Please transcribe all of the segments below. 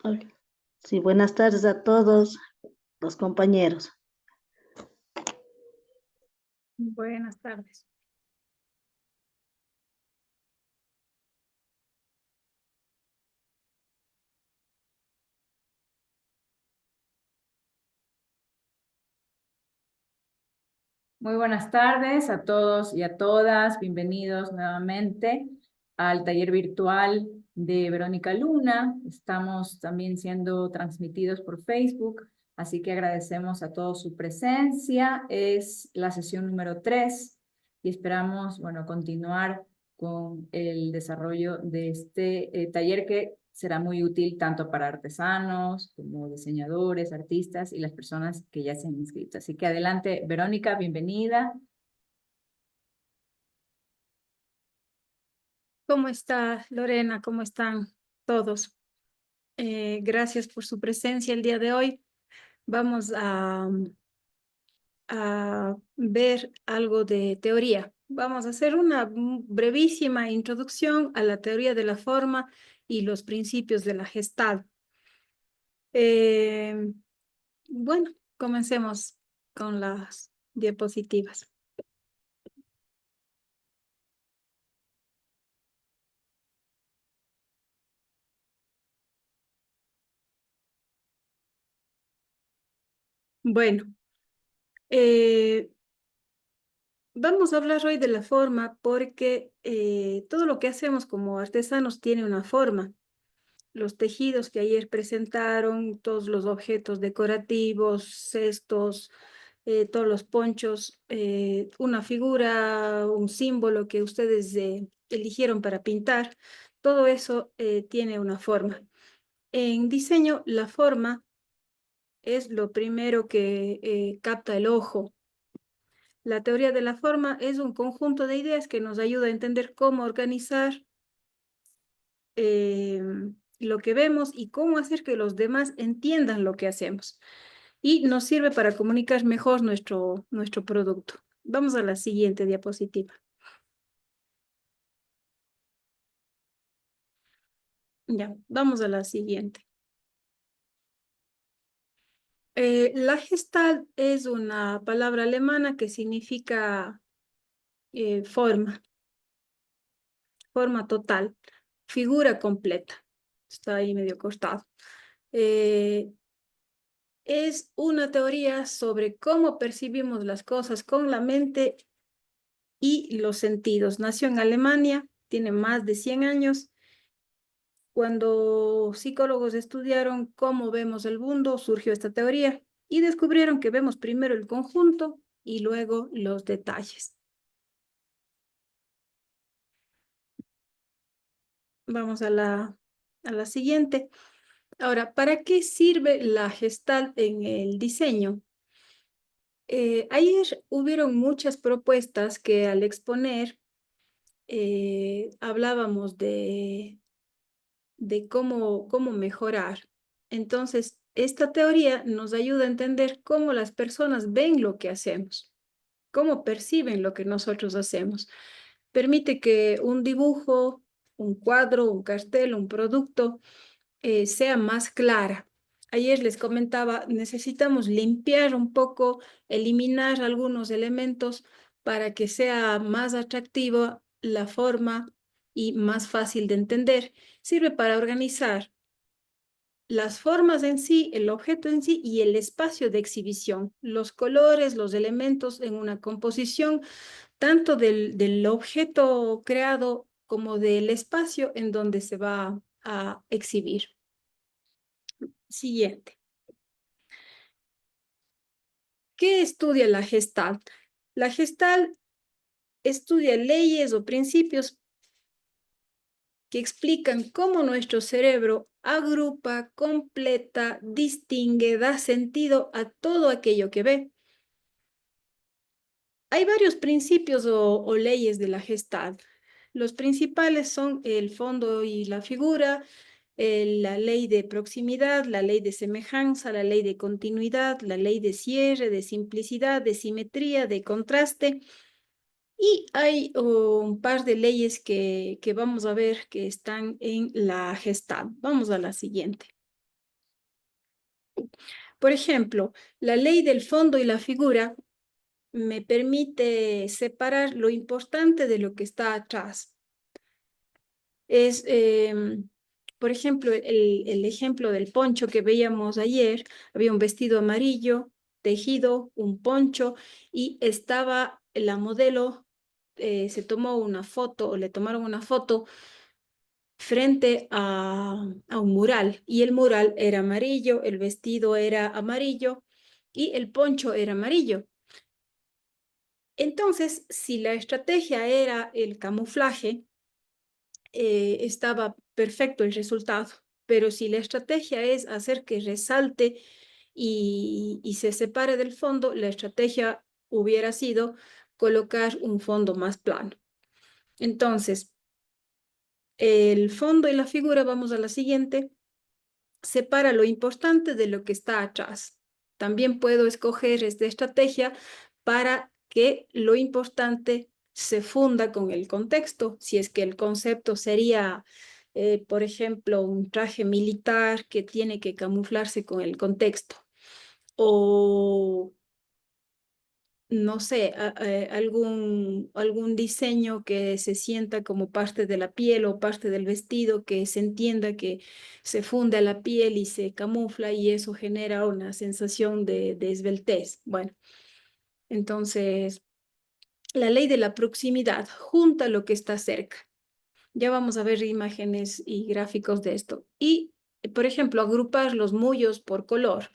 Ok. Sí, buenas tardes a todos los compañeros. Buenas tardes. Muy buenas tardes a todos y a todas. Bienvenidos nuevamente al taller virtual de Verónica Luna. Estamos también siendo transmitidos por Facebook, así que agradecemos a todos su presencia. Es la sesión número 3 y esperamos, bueno, continuar con el desarrollo de este taller que será muy útil tanto para artesanos como diseñadores, artistas y las personas que ya se han inscrito. Así que adelante, Verónica, bienvenida. ¿Cómo está Lorena? ¿Cómo están todos? Gracias por su presencia el día de hoy. Vamos a ver algo de teoría. Vamos a hacer una brevísima introducción a la teoría de la forma y los principios de la Gestalt. Bueno, comencemos con las diapositivas. Bueno, vamos a hablar hoy de la forma porque todo lo que hacemos como artesanos tiene una forma. Los tejidos que ayer presentaron, todos los objetos decorativos, cestos, todos los ponchos, una figura, un símbolo que ustedes eligieron para pintar, todo eso tiene una forma. En diseño, la forma es lo primero que capta el ojo. La teoría de la forma es un conjunto de ideas que nos ayuda a entender cómo organizar lo que vemos y cómo hacer que los demás entiendan lo que hacemos. Y nos sirve para comunicar mejor nuestro producto. Vamos a la siguiente diapositiva. Ya, vamos a la siguiente. La Gestalt es una palabra alemana que significa forma total, figura completa. Está ahí medio cortado. Es una teoría sobre cómo percibimos las cosas con la mente y los sentidos. Nació en Alemania, tiene más de 100 años. Cuando psicólogos estudiaron cómo vemos el mundo, surgió esta teoría y descubrieron que vemos primero el conjunto y luego los detalles. Vamos a la siguiente. Ahora, ¿para qué sirve la Gestalt en el diseño? Ayer hubieron muchas propuestas que al exponer hablábamos de cómo mejorar. Entonces, esta teoría nos ayuda a entender cómo las personas ven lo que hacemos, cómo perciben lo que nosotros hacemos. Permite que un dibujo, un cuadro, un cartel, un producto sea más clara. Ayer les comentaba, necesitamos limpiar un poco, eliminar algunos elementos para que sea más atractiva la forma y más fácil de entender. Sirve para organizar las formas en sí, el objeto en sí y el espacio de exhibición, los colores, los elementos en una composición, tanto del objeto creado como del espacio en donde se va a exhibir. Siguiente. ¿Qué estudia la Gestalt? La Gestalt estudia leyes o principios que explican cómo nuestro cerebro agrupa, completa, distingue, da sentido a todo aquello que ve. Hay varios principios o leyes de la Gestalt. Los principales son el fondo y la figura, la ley de proximidad, la ley de semejanza, la ley de continuidad, la ley de cierre, de simplicidad, de simetría, de contraste. Y hay un par de leyes que vamos a ver que están en la Gestalt. Vamos a la siguiente. Por ejemplo, la ley del fondo y la figura me permite separar lo importante de lo que está atrás. Es, por ejemplo, el ejemplo del poncho que veíamos ayer. Había un vestido amarillo, tejido, un poncho, y estaba la modelo, se tomó una foto, o le tomaron una foto frente a un mural, y el mural era amarillo, el vestido era amarillo, y el poncho era amarillo. Entonces, si la estrategia era el camuflaje, estaba perfecto el resultado. Pero si la estrategia es hacer que resalte y se separe del fondo, la estrategia hubiera sido colocar un fondo más plano. Entonces, el fondo y la figura, vamos a la siguiente, separa lo importante de lo que está atrás. También puedo escoger esta estrategia para que lo importante se funda con el contexto. Si es que el concepto sería, por ejemplo, un traje militar que tiene que camuflarse con el contexto. O no sé, algún diseño que se sienta como parte de la piel o parte del vestido, que se entienda que se funde a la piel y se camufla, y eso genera una sensación de esbeltez. Bueno, entonces, la ley de la proximidad junta lo que está cerca. Ya vamos a ver imágenes y gráficos de esto. Y, por ejemplo, agrupar los mullos por color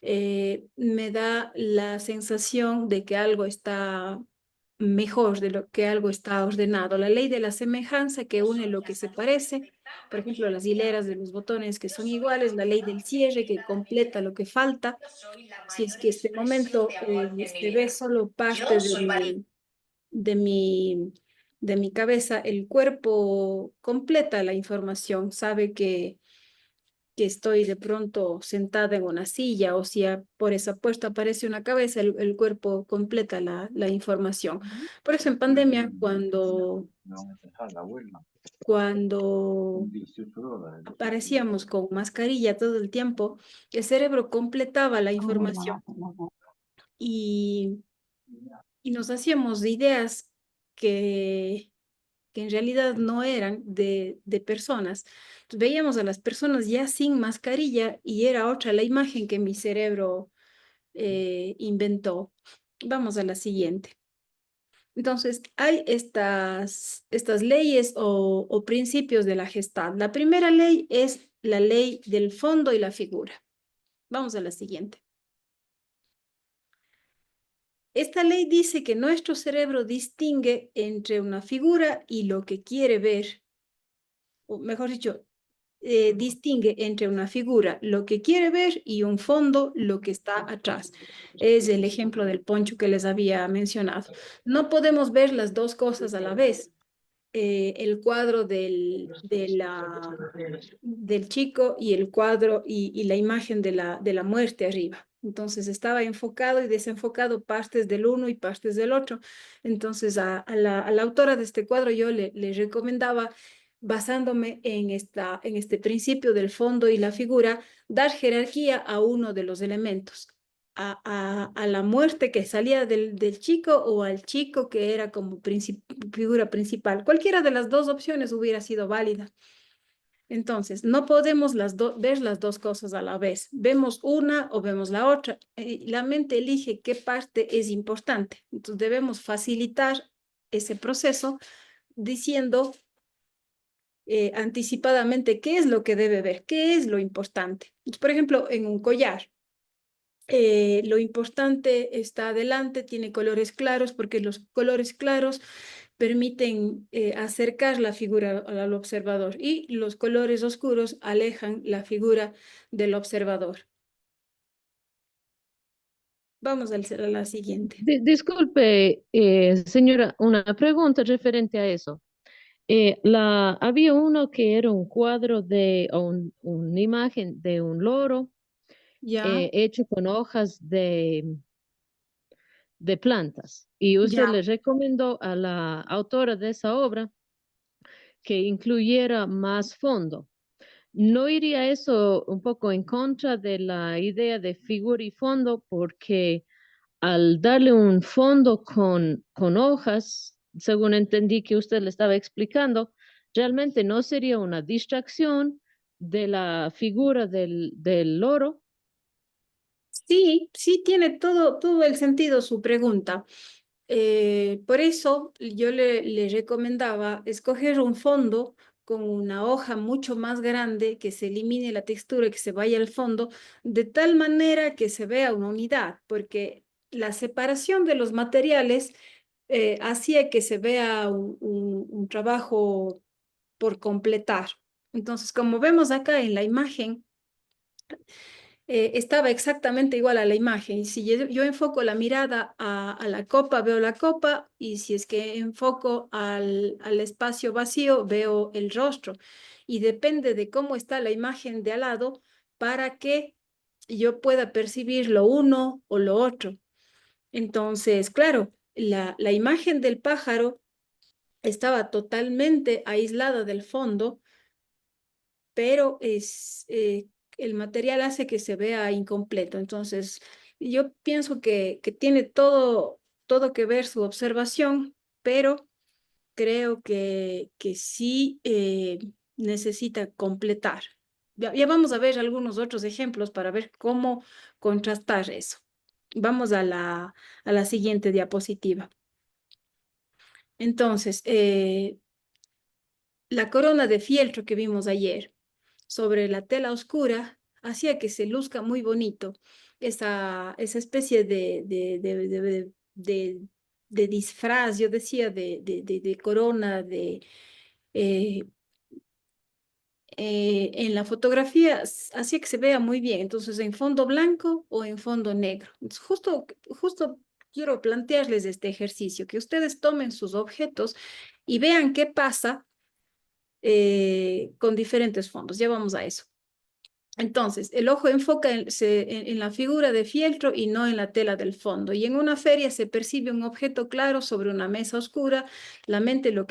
me da la sensación de que algo está mejor, de lo que algo está ordenado. La ley de la semejanza, que une lo que se parece, por ejemplo, las hileras de los botones que son iguales, la ley del cierre, que completa lo que falta. Si es que este momento se ve solo parte de mi, de mi cabeza, el cuerpo completa la información, sabe que estoy de pronto sentada en una silla, o si por esa puesta aparece una cabeza, el cuerpo completa la información. Por eso en pandemia, cuando aparecíamos con mascarilla todo el tiempo, el cerebro completaba la información y, y nos hacíamos de ideas que en realidad no eran de personas. Entonces, veíamos a las personas ya sin mascarilla y era otra la imagen que mi cerebro inventó. Vamos a la siguiente. Entonces, hay estas leyes o principios de la Gestalt. La primera ley es la ley del fondo y la figura. Vamos a la siguiente. Esta ley dice que nuestro cerebro distingue entre una figura y lo que quiere ver, o mejor dicho, distingue entre una figura lo que quiere ver y un fondo lo que está atrás. Es el ejemplo del poncho que les había mencionado. No podemos ver las dos cosas a la vez. El cuadro del chico y el cuadro y la imagen de la muerte arriba. Entonces estaba enfocado y desenfocado, partes del uno y partes del otro. Entonces a la autora de este cuadro yo le recomendaba, basándome en este principio del fondo y la figura, dar jerarquía a uno de los elementos. A la muerte que salía del chico, o al chico que era como figura principal. Cualquiera de las dos opciones hubiera sido válida. Entonces, no podemos ver las dos cosas a la vez. Vemos una o vemos la otra. La mente elige qué parte es importante. Entonces, debemos facilitar ese proceso diciendo anticipadamente qué es lo que debe ver, qué es lo importante. Entonces, por ejemplo, en un collar, lo importante está adelante, tiene colores claros, porque los colores claros permiten acercar la figura al observador, y los colores oscuros alejan la figura del observador. Vamos a la siguiente. Disculpe, señora, una pregunta referente a eso. Había uno que era un cuadro o una imagen de un loro Ya, hecho con hojas de plantas. Y usted Ya. le recomendó a la autora de esa obra que incluyera más fondo. ¿No iría eso un poco en contra de la idea de figura y fondo? Porque al darle un fondo con hojas, según entendí que usted le estaba explicando, realmente no sería una distracción de la figura del loro. Sí, sí tiene todo el sentido su pregunta. Por eso yo le recomendaba escoger un fondo con una hoja mucho más grande, que se elimine la textura y que se vaya al fondo, de tal manera que se vea una unidad, porque la separación de los materiales hacía que se vea un trabajo por completar. Entonces, como vemos acá en la imagen, estaba exactamente igual a la imagen. Si yo enfoco la mirada a la copa, veo la copa, y si es que enfoco al espacio vacío, veo el rostro. Y depende de cómo está la imagen de al lado para que yo pueda percibir lo uno o lo otro. Entonces, claro, la imagen del pájaro estaba totalmente aislada del fondo, pero el material hace que se vea incompleto. Entonces, yo pienso que tiene todo que ver su observación, pero creo que sí necesita completar. Ya vamos a ver algunos otros ejemplos para ver cómo contrastar eso. Vamos a la siguiente diapositiva. Entonces, la corona de fieltro que vimos ayer sobre la tela oscura hacía que se luzca muy bonito esa especie de disfraz, yo decía, de corona, eh, en la fotografía hacía que se vea muy bien. Entonces, en fondo blanco o en fondo negro. Entonces, justo quiero plantearles este ejercicio, que ustedes tomen sus objetos y vean qué pasa con diferentes fondos. Ya vamos a eso. Entonces, el ojo enfoca en la figura de fieltro y no en la tela del fondo. Y en una feria se percibe un objeto claro sobre una mesa oscura. La mente lo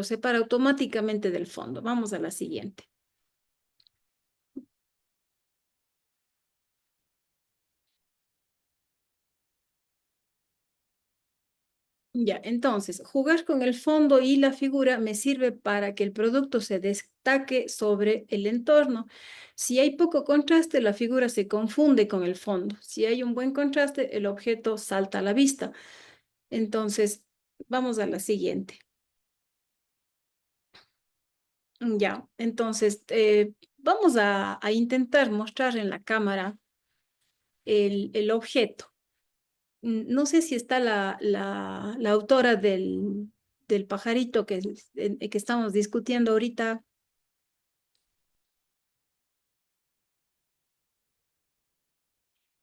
separa automáticamente del fondo. Vamos a la siguiente. Ya, entonces, jugar con el fondo y la figura me sirve para que el producto se destaque sobre el entorno. Si hay poco contraste, la figura se confunde con el fondo. Si hay un buen contraste, el objeto salta a la vista. Entonces, vamos a la siguiente. Ya, entonces, vamos a intentar mostrar en la cámara el objeto. No sé si está la autora del pajarito que estamos discutiendo ahorita.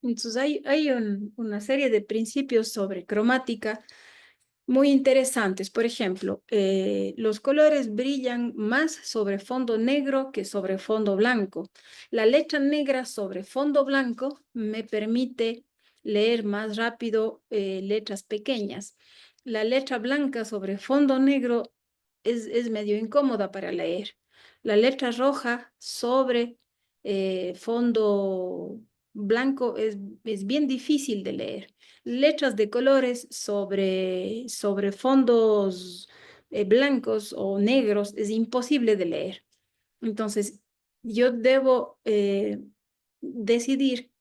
Entonces hay una serie de principios sobre cromática muy interesantes. Por ejemplo, los colores brillan más sobre fondo negro que sobre fondo blanco. La letra negra sobre fondo blanco me permite leer más rápido letras pequeñas. La letra blanca sobre fondo negro es medio incómoda para leer. La letra roja sobre fondo blanco es bien difícil de leer. Letras de colores sobre fondos blancos o negros es imposible de leer. Entonces, yo debo decidir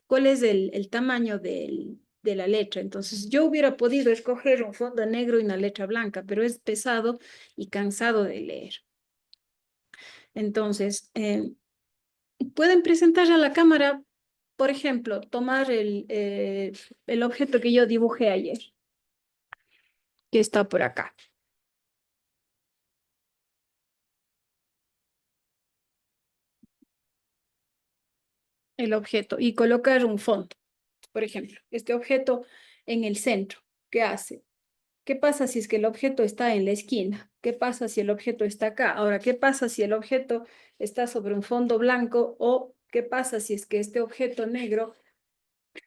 cuál es el tamaño de la letra. Entonces, yo hubiera podido escoger un fondo negro y una letra blanca, pero es pesado y cansado de leer. Entonces, pueden presentar a la cámara, por ejemplo, tomar el objeto que yo dibujé ayer, que está por acá. El objeto y colocar un fondo. Por ejemplo, este objeto en el centro. ¿Qué hace? ¿Qué pasa si es que el objeto está en la esquina? ¿Qué pasa si el objeto está acá? Ahora, ¿qué pasa si el objeto está sobre un fondo blanco? ¿O qué pasa si es que este objeto negro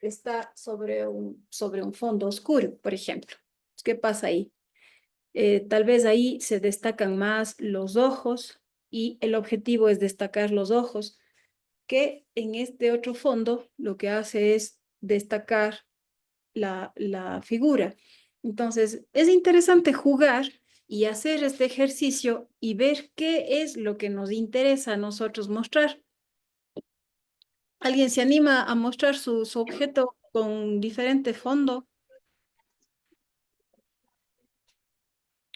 está sobre un fondo oscuro, por ejemplo. ¿Qué pasa ahí? Tal vez ahí se destacan más los ojos y el objetivo es destacar los ojos, que en este otro fondo lo que hace es destacar la figura. Entonces, es interesante jugar y hacer este ejercicio y ver qué es lo que nos interesa a nosotros mostrar. ¿Alguien se anima a mostrar su objeto con diferente fondo?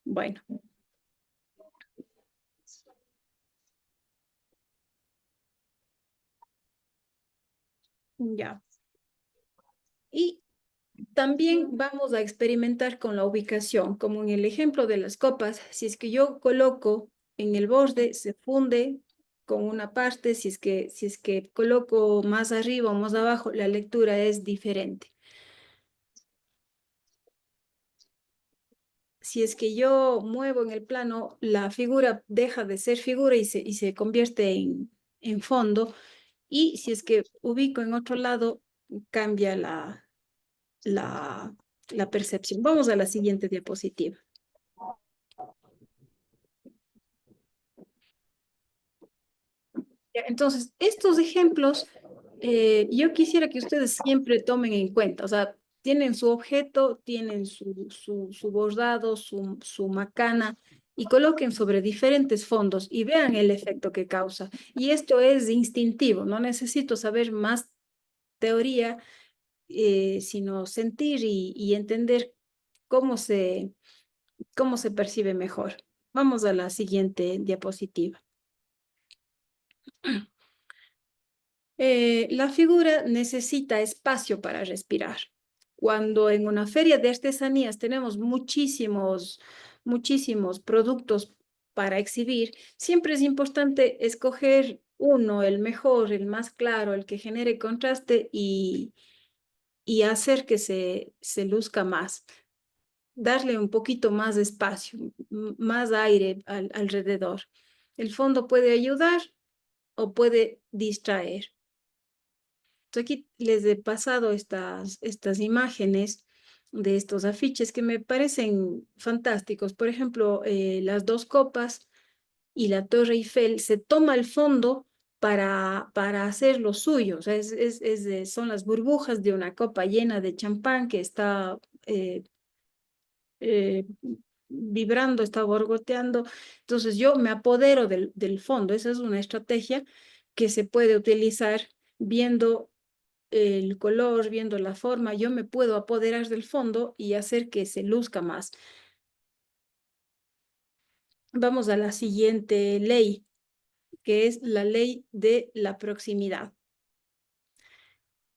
Bueno, ya. Y también vamos a experimentar con la ubicación, como en el ejemplo de las copas. Si es que yo coloco en el borde, se funde con una parte. Si es que coloco más arriba o más abajo, la lectura es diferente. Si es que yo muevo en el plano, la figura deja de ser figura y se convierte en fondo. Y si es que ubico en otro lado, cambia la, la percepción. Vamos a la siguiente diapositiva. Entonces, estos ejemplos, yo quisiera que ustedes siempre tomen en cuenta, o sea, tienen su objeto, tienen su bordado, su macana, y coloquen sobre diferentes fondos y vean el efecto que causa. Y esto es instintivo, no necesito saber más teoría, sino sentir y entender cómo cómo se percibe mejor. Vamos a la siguiente diapositiva. La figura necesita espacio para respirar. Cuando en una feria de artesanías tenemos muchísimos productos para exhibir, siempre es importante escoger uno, el mejor, el más claro, el que genere contraste y hacer que se luzca más. Darle un poquito más de espacio, más aire alrededor. El fondo puede ayudar o puede distraer. Aquí les he pasado estas imágenes de estos afiches que me parecen fantásticos. Por ejemplo, las dos copas y la Torre Eiffel, se toma el fondo para hacer lo suyo. O sea, son las burbujas de una copa llena de champán que está eh, vibrando, está borgoteando. Entonces yo me apodero del fondo. Esa es una estrategia que se puede utilizar viendo el color, viendo la forma. Yo me puedo apoderar del fondo y hacer que se luzca más. Vamos a la siguiente ley, que es la ley de la proximidad.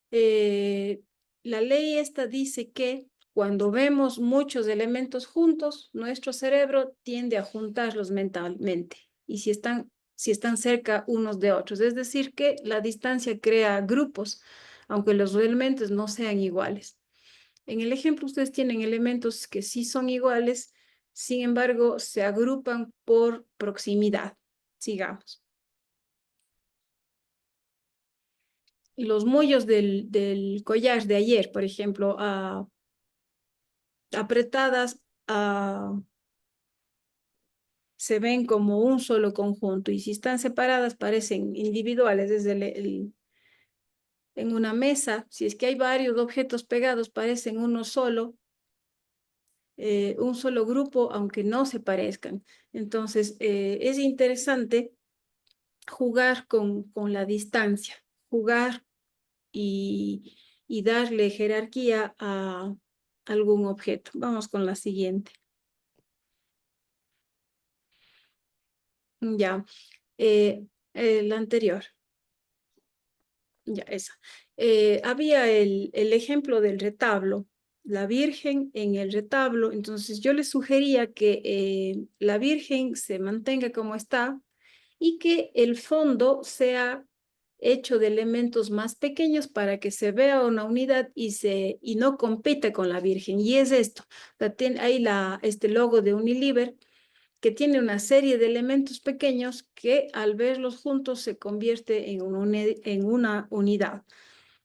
La ley esta dice que cuando vemos muchos elementos juntos, nuestro cerebro tiende a juntarlos mentalmente y si están cerca unos de otros. Es decir, que la distancia crea grupos, aunque los elementos no sean iguales. En el ejemplo ustedes tienen elementos que sí son iguales, sin embargo, se agrupan por proximidad. Sigamos. Los mollos del collar de ayer, por ejemplo, apretadas, se ven como un solo conjunto y si están separadas parecen individuales desde en una mesa. Si es que hay varios objetos pegados, parecen uno solo, un solo grupo, aunque no se parezcan. Entonces, es interesante jugar con la distancia, jugar y darle jerarquía a algún objeto. Vamos con la siguiente. Ya, la anterior. Ya, esa. Había el ejemplo del retablo, la Virgen en el retablo. Entonces yo les sugería que la Virgen se mantenga como está y que el fondo sea hecho de elementos más pequeños para que se vea una unidad y no compita con la Virgen. Y es esto. Ahí este logo de Unilever que tiene una serie de elementos pequeños que al verlos juntos se convierte en una unidad.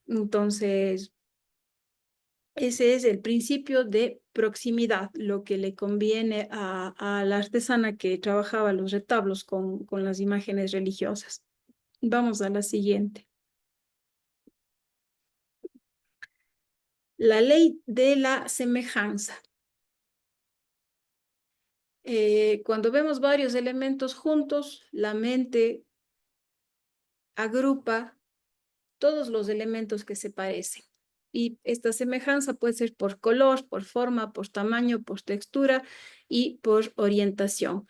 Entonces, Ese es el principio de proximidad, lo que le conviene a la artesana que trabajaba los retablos con las imágenes religiosas. Vamos a la siguiente. La ley de la semejanza. Cuando vemos varios elementos juntos, la mente agrupa todos los elementos que se parecen. Y esta semejanza puede ser por color, por forma, por tamaño, por textura y por orientación.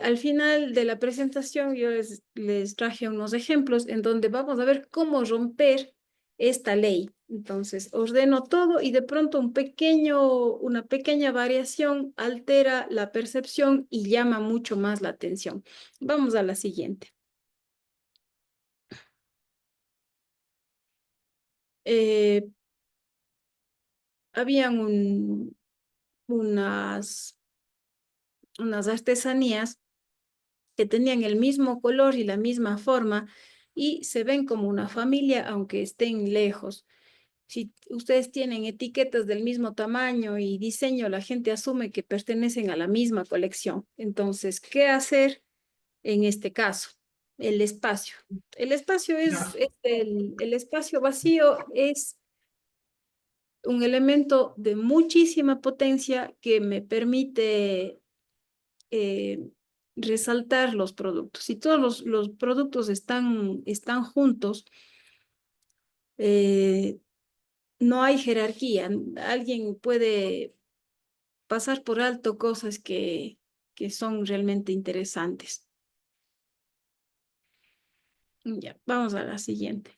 Al final de la presentación yo les traje unos ejemplos en donde vamos a ver cómo romper esta ley. Entonces ordeno todo y de pronto una pequeña variación altera la percepción y llama mucho más la atención. Vamos a la siguiente. Habían unas artesanías que tenían el mismo color y la misma forma y se ven como una familia aunque estén lejos. Si ustedes tienen etiquetas del mismo tamaño y diseño, la gente asume que pertenecen a la misma colección. Entonces, ¿qué hacer en este caso? El espacio. El espacio el espacio vacío es un elemento de muchísima potencia que me permite resaltar los productos. Si todos los productos están juntos, no hay jerarquía. Alguien puede pasar por alto cosas que son realmente interesantes. Ya, vamos a la siguiente.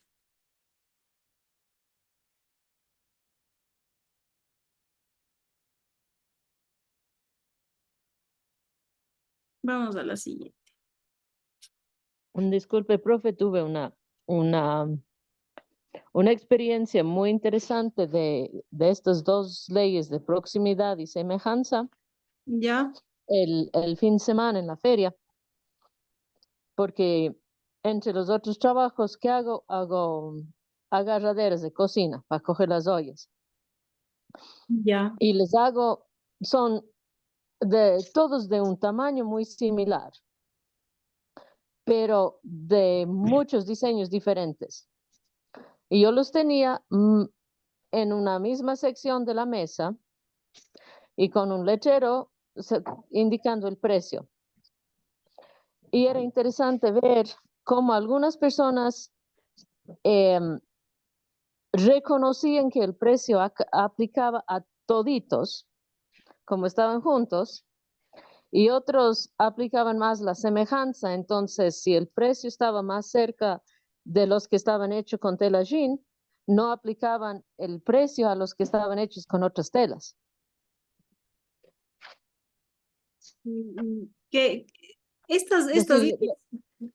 Vamos a la siguiente. Disculpe, profe, tuve una, una experiencia muy interesante de estas dos leyes de proximidad y semejanza ¿Ya? el fin de semana en la feria, porque entre los otros trabajos que hago agarraderas de cocina para coger las ollas Ya. y son todos de un tamaño muy similar, pero de muchos diseños diferentes. Y yo los tenía en una misma sección de la mesa y con un letrero indicando el precio. Y era interesante ver cómo algunas personas reconocían que el precio aplicaba a toditos, como estaban juntos, y otros aplicaban más la semejanza. Entonces, si el precio estaba más cerca de los que estaban hechos con tela jean, no aplicaban el precio a los que estaban hechos con otras telas. Que estas Decirle, leyes,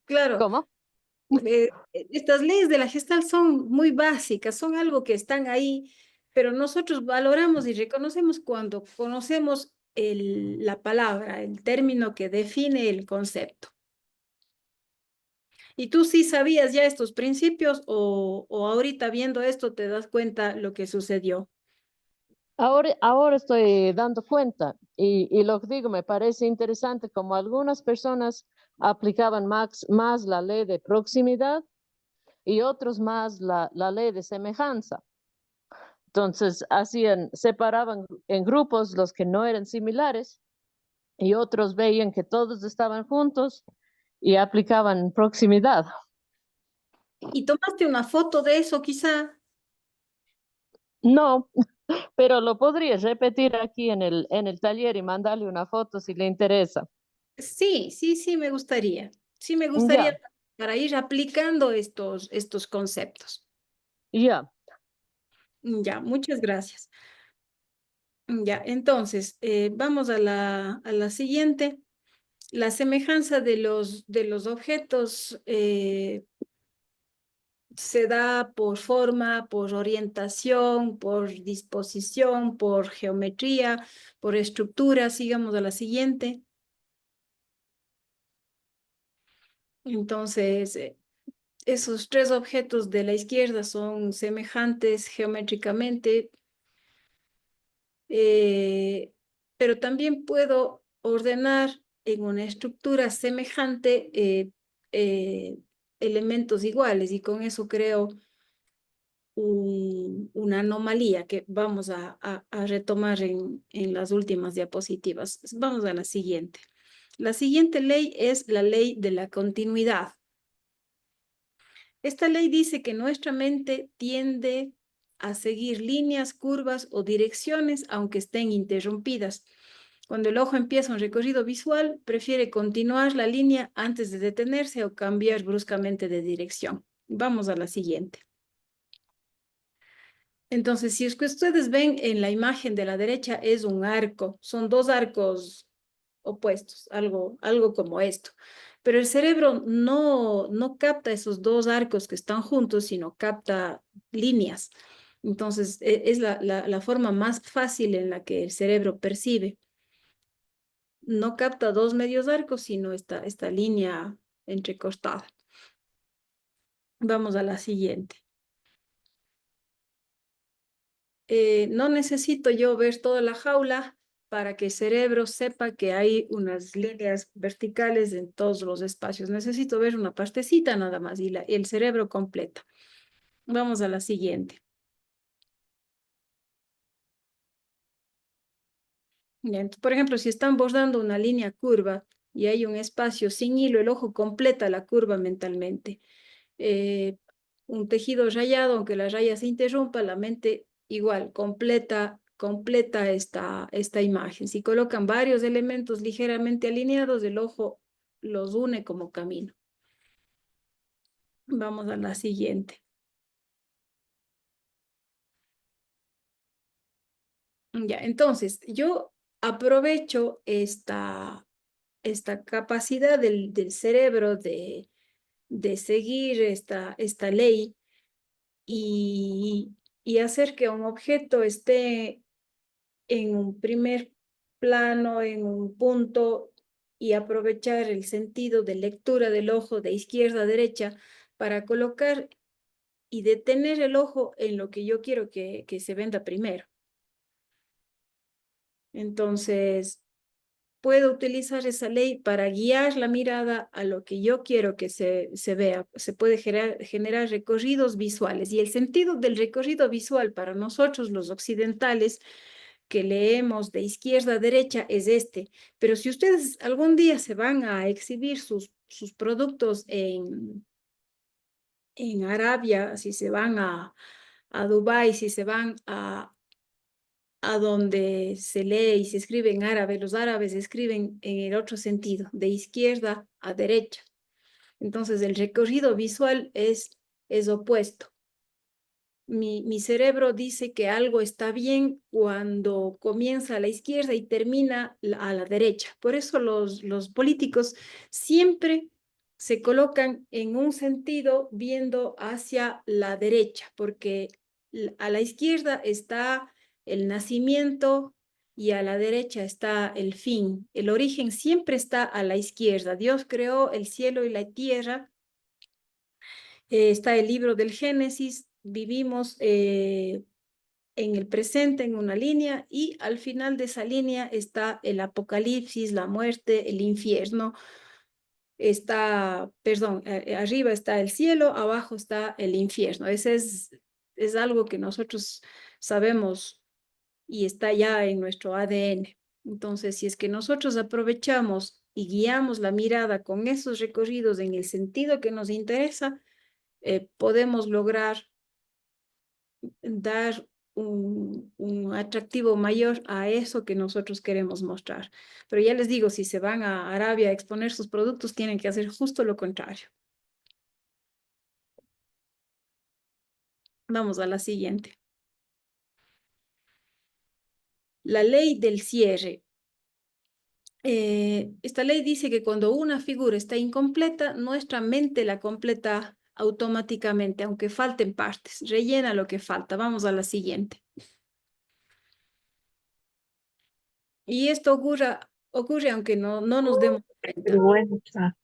claro, ¿cómo? estas leyes de la Gestalt son muy básicas, son algo que están ahí, pero nosotros valoramos y reconocemos cuando conocemos la palabra, el término que define el concepto. ¿Y tú sí sabías ya estos principios o ahorita viendo esto te das cuenta lo que sucedió? Ahora estoy dando cuenta y lo que digo, me parece interesante como algunas personas aplicaban más la ley de proximidad y otros más la ley de semejanza. Entonces separaban en grupos los que no eran similares y otros veían que todos estaban juntos y aplicaban proximidad. ¿Y tomaste una foto de eso quizá? No, pero lo podría repetir aquí en el taller y mandarle una foto si le interesa. Sí, me gustaría. Sí, me gustaría Ya, para ir aplicando estos conceptos. ya. Ya, muchas gracias. Ya, entonces, vamos a la siguiente. La semejanza de los objetos se da por forma, por orientación, por disposición, por geometría, por estructura. Sigamos a la siguiente. Entonces, esos tres objetos de la izquierda son semejantes geométricamente, pero también puedo ordenar en una estructura semejante elementos iguales y con eso creo una anomalía que vamos a retomar en las últimas diapositivas. Vamos a la siguiente. La siguiente ley es la ley de la continuidad. Esta ley dice que nuestra mente tiende a seguir líneas, curvas o direcciones aunque estén interrumpidas. Cuando el ojo empieza un recorrido visual, prefiere continuar la línea antes de detenerse o cambiar bruscamente de dirección. Vamos a la siguiente. Entonces, si es que ustedes ven en la imagen de la derecha, es un arco. Son dos arcos opuestos, algo como esto. Pero el cerebro no capta esos dos arcos que están juntos, sino capta líneas. Entonces, es la forma más fácil en la que el cerebro percibe. No capta dos medios arcos, sino esta línea entrecortada. Vamos a la siguiente. No necesito yo ver toda la jaula para que el cerebro sepa que hay unas líneas verticales en todos los espacios. Necesito ver una partecita nada más y el cerebro completa. Vamos a la siguiente. Bien, por ejemplo, si están bordando una línea curva y hay un espacio sin hilo, el ojo completa la curva mentalmente. Un tejido rayado, aunque la raya se interrumpa, la mente igual completa esta imagen. Si colocan varios elementos ligeramente alineados, el ojo los une como camino. Vamos a la siguiente. Ya, entonces, yo aprovecho esta capacidad del cerebro de seguir esta ley y hacer que un objeto esté en un primer plano, en un punto, y aprovechar el sentido de lectura del ojo de izquierda a derecha para colocar y detener el ojo en lo que yo quiero que se venda primero. Entonces, puedo utilizar esa ley para guiar la mirada a lo que yo quiero que se vea. Se puede generar recorridos visuales y el sentido del recorrido visual para nosotros los occidentales que leemos de izquierda a derecha es este. Pero si ustedes algún día se van a exhibir sus productos en Arabia, si se van a Dubái, si se van a donde se lee y se escribe en árabe, los árabes escriben en el otro sentido, de izquierda a derecha. Entonces el recorrido visual es opuesto. Mi cerebro dice que algo está bien cuando comienza a la izquierda y termina a la derecha. Por eso los políticos siempre se colocan en un sentido viendo hacia la derecha, porque a la izquierda está el nacimiento y a la derecha está el fin. El origen siempre está a la izquierda. Dios creó el cielo y la tierra. Está el libro del Génesis, vivimos en el presente en una línea y al final de esa línea está el Apocalipsis, la muerte, el infierno. Arriba está el cielo, abajo está el infierno. Ese es algo que nosotros sabemos y está ya en nuestro ADN. Entonces, si es que nosotros aprovechamos y guiamos la mirada con esos recorridos en el sentido que nos interesa, podemos lograr dar un atractivo mayor a eso que nosotros queremos mostrar. Pero ya les digo, si se van a Arabia a exponer sus productos, tienen que hacer justo lo contrario. Vamos a la siguiente. La ley del cierre. Esta ley dice que cuando una figura está incompleta, nuestra mente la completa automáticamente, aunque falten partes. Rellena lo que falta. Vamos a la siguiente. Y esto ocurre aunque no nos demos cuenta.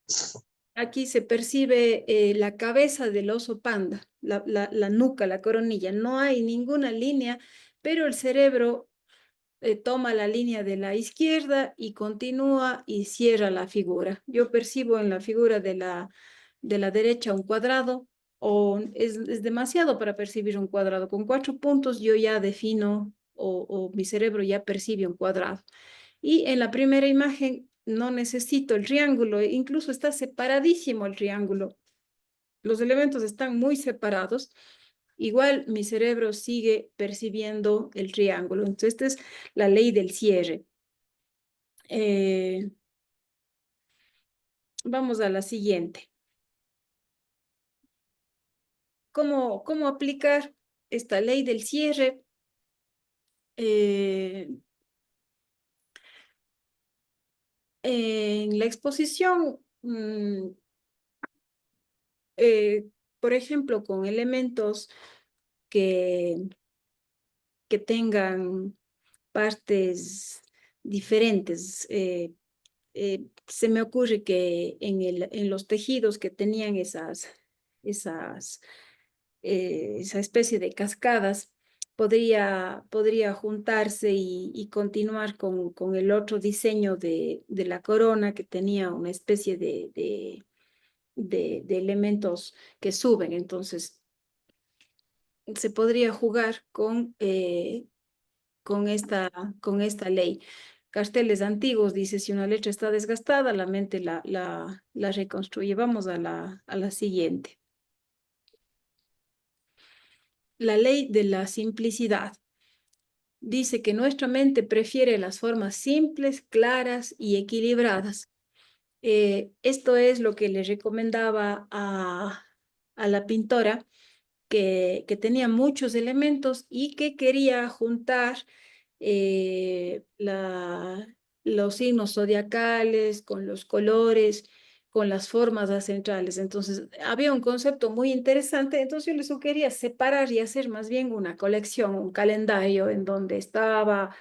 Aquí se percibe la cabeza del oso panda, la nuca, la coronilla. No hay ninguna línea, pero el cerebro toma la línea de la izquierda y continúa y cierra la figura. Yo percibo en la figura de la derecha un cuadrado, o es demasiado para percibir un cuadrado. Con 4 puntos yo ya defino, o mi cerebro ya percibe un cuadrado. Y en la primera imagen no necesito el triángulo, incluso está separadísimo el triángulo. Los elementos están muy separados. Igual mi cerebro sigue percibiendo el triángulo. Entonces, esta es la ley del cierre. Vamos a la siguiente. ¿Cómo aplicar esta ley del cierre? En la exposición, por ejemplo, con elementos que tengan partes diferentes. Se me ocurre que en los tejidos que tenían esa especie de cascadas, podría juntarse y continuar con el otro diseño de la corona, que tenía una especie de elementos que suben. Entonces, se podría jugar con esta ley. Carteles antiguos, dice: si una letra está desgastada, la mente la reconstruye. Vamos a la siguiente. La ley de la simplicidad dice que nuestra mente prefiere las formas simples, claras y equilibradas. Esto es lo que le recomendaba a la pintora, que tenía muchos elementos y que quería juntar los signos zodiacales con los colores, con las formas centrales. Entonces, había un concepto muy interesante. Entonces, yo le sugería separar y hacer más bien una colección, un calendario en donde estaba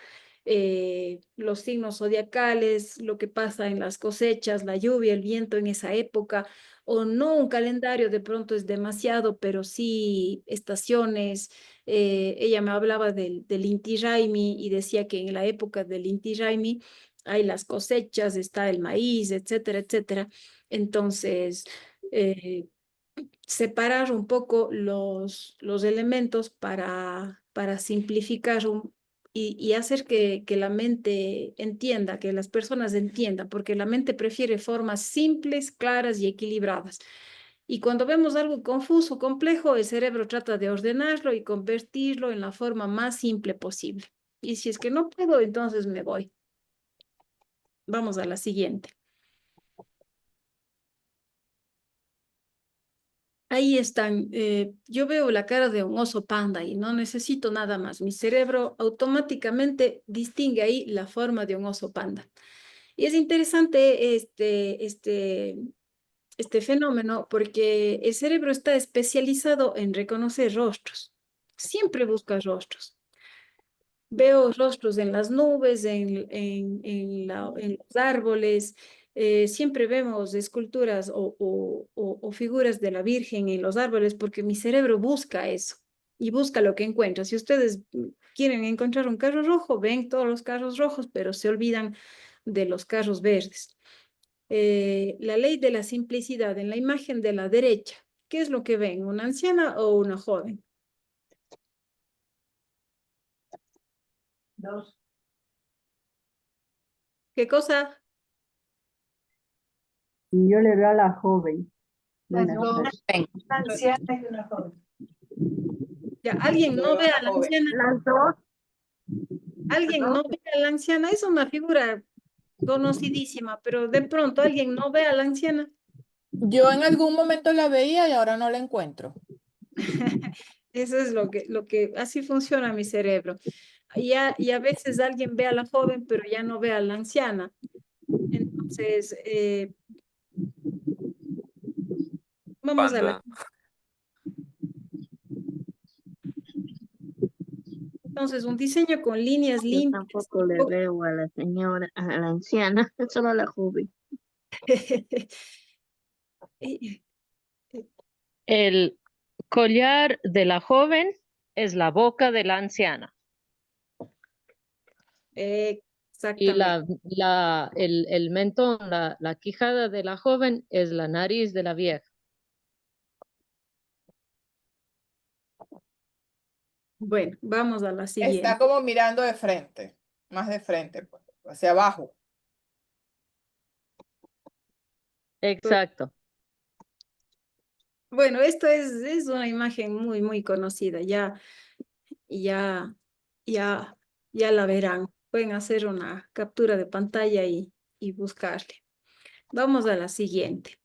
los signos zodiacales, lo que pasa en las cosechas, la lluvia, el viento en esa época. O no, un calendario de pronto es demasiado, pero sí estaciones. Ella me hablaba del Inti Raymi y decía que en la época del Inti Raymi hay las cosechas, está el maíz, etcétera, etcétera. Entonces, separar un poco los elementos para simplificar y hacer que la mente entienda, que las personas entiendan, porque la mente prefiere formas simples, claras y equilibradas. Y cuando vemos algo confuso, complejo, el cerebro trata de ordenarlo y convertirlo en la forma más simple posible. Y si es que no puedo, entonces me voy. Vamos a la siguiente. Ahí están. Yo veo la cara de un oso panda y no necesito nada más. Mi cerebro automáticamente distingue ahí la forma de un oso panda. Y es interesante este fenómeno, porque el cerebro está especializado en reconocer rostros. Siempre busca rostros. Veo rostros en las nubes, en los árboles. Siempre vemos esculturas o figuras de la Virgen en los árboles, porque mi cerebro busca eso y busca lo que encuentra. Si ustedes quieren encontrar un carro rojo, ven todos los carros rojos, pero se olvidan de los carros verdes. La ley de la simplicidad en la imagen de la derecha. ¿Qué es lo que ven? ¿Una anciana o una joven? Dos. ¿Qué cosa? Yo le veo a la joven. Las Buenas dos. tardes. Una anciana y una joven. Ya, ¿alguien no ve a la anciana? Las dos. ¿Alguien no ve a la anciana? Es una figura conocidísima, pero de pronto alguien no ve a la anciana. Yo en algún momento la veía y ahora no la encuentro. Eso es así funciona mi cerebro. Y a veces alguien ve a la joven, pero ya no ve a la anciana. Entonces, vamos a la... Entonces, un diseño con líneas Yo limpias. tampoco le veo a la señora, a la anciana, solo a la joven. Y- El collar de la joven es la boca de la anciana. Y Exactamente. el mentón, la quijada de la joven es la nariz de la vieja. Bueno, vamos a la Está siguiente. como mirando de frente, más de frente, pues, hacia abajo. Exacto. Bueno, esto es una imagen muy, muy conocida. Ya, ya, ya la verán. Pueden hacer una captura de pantalla y buscarle. Vamos a la siguiente.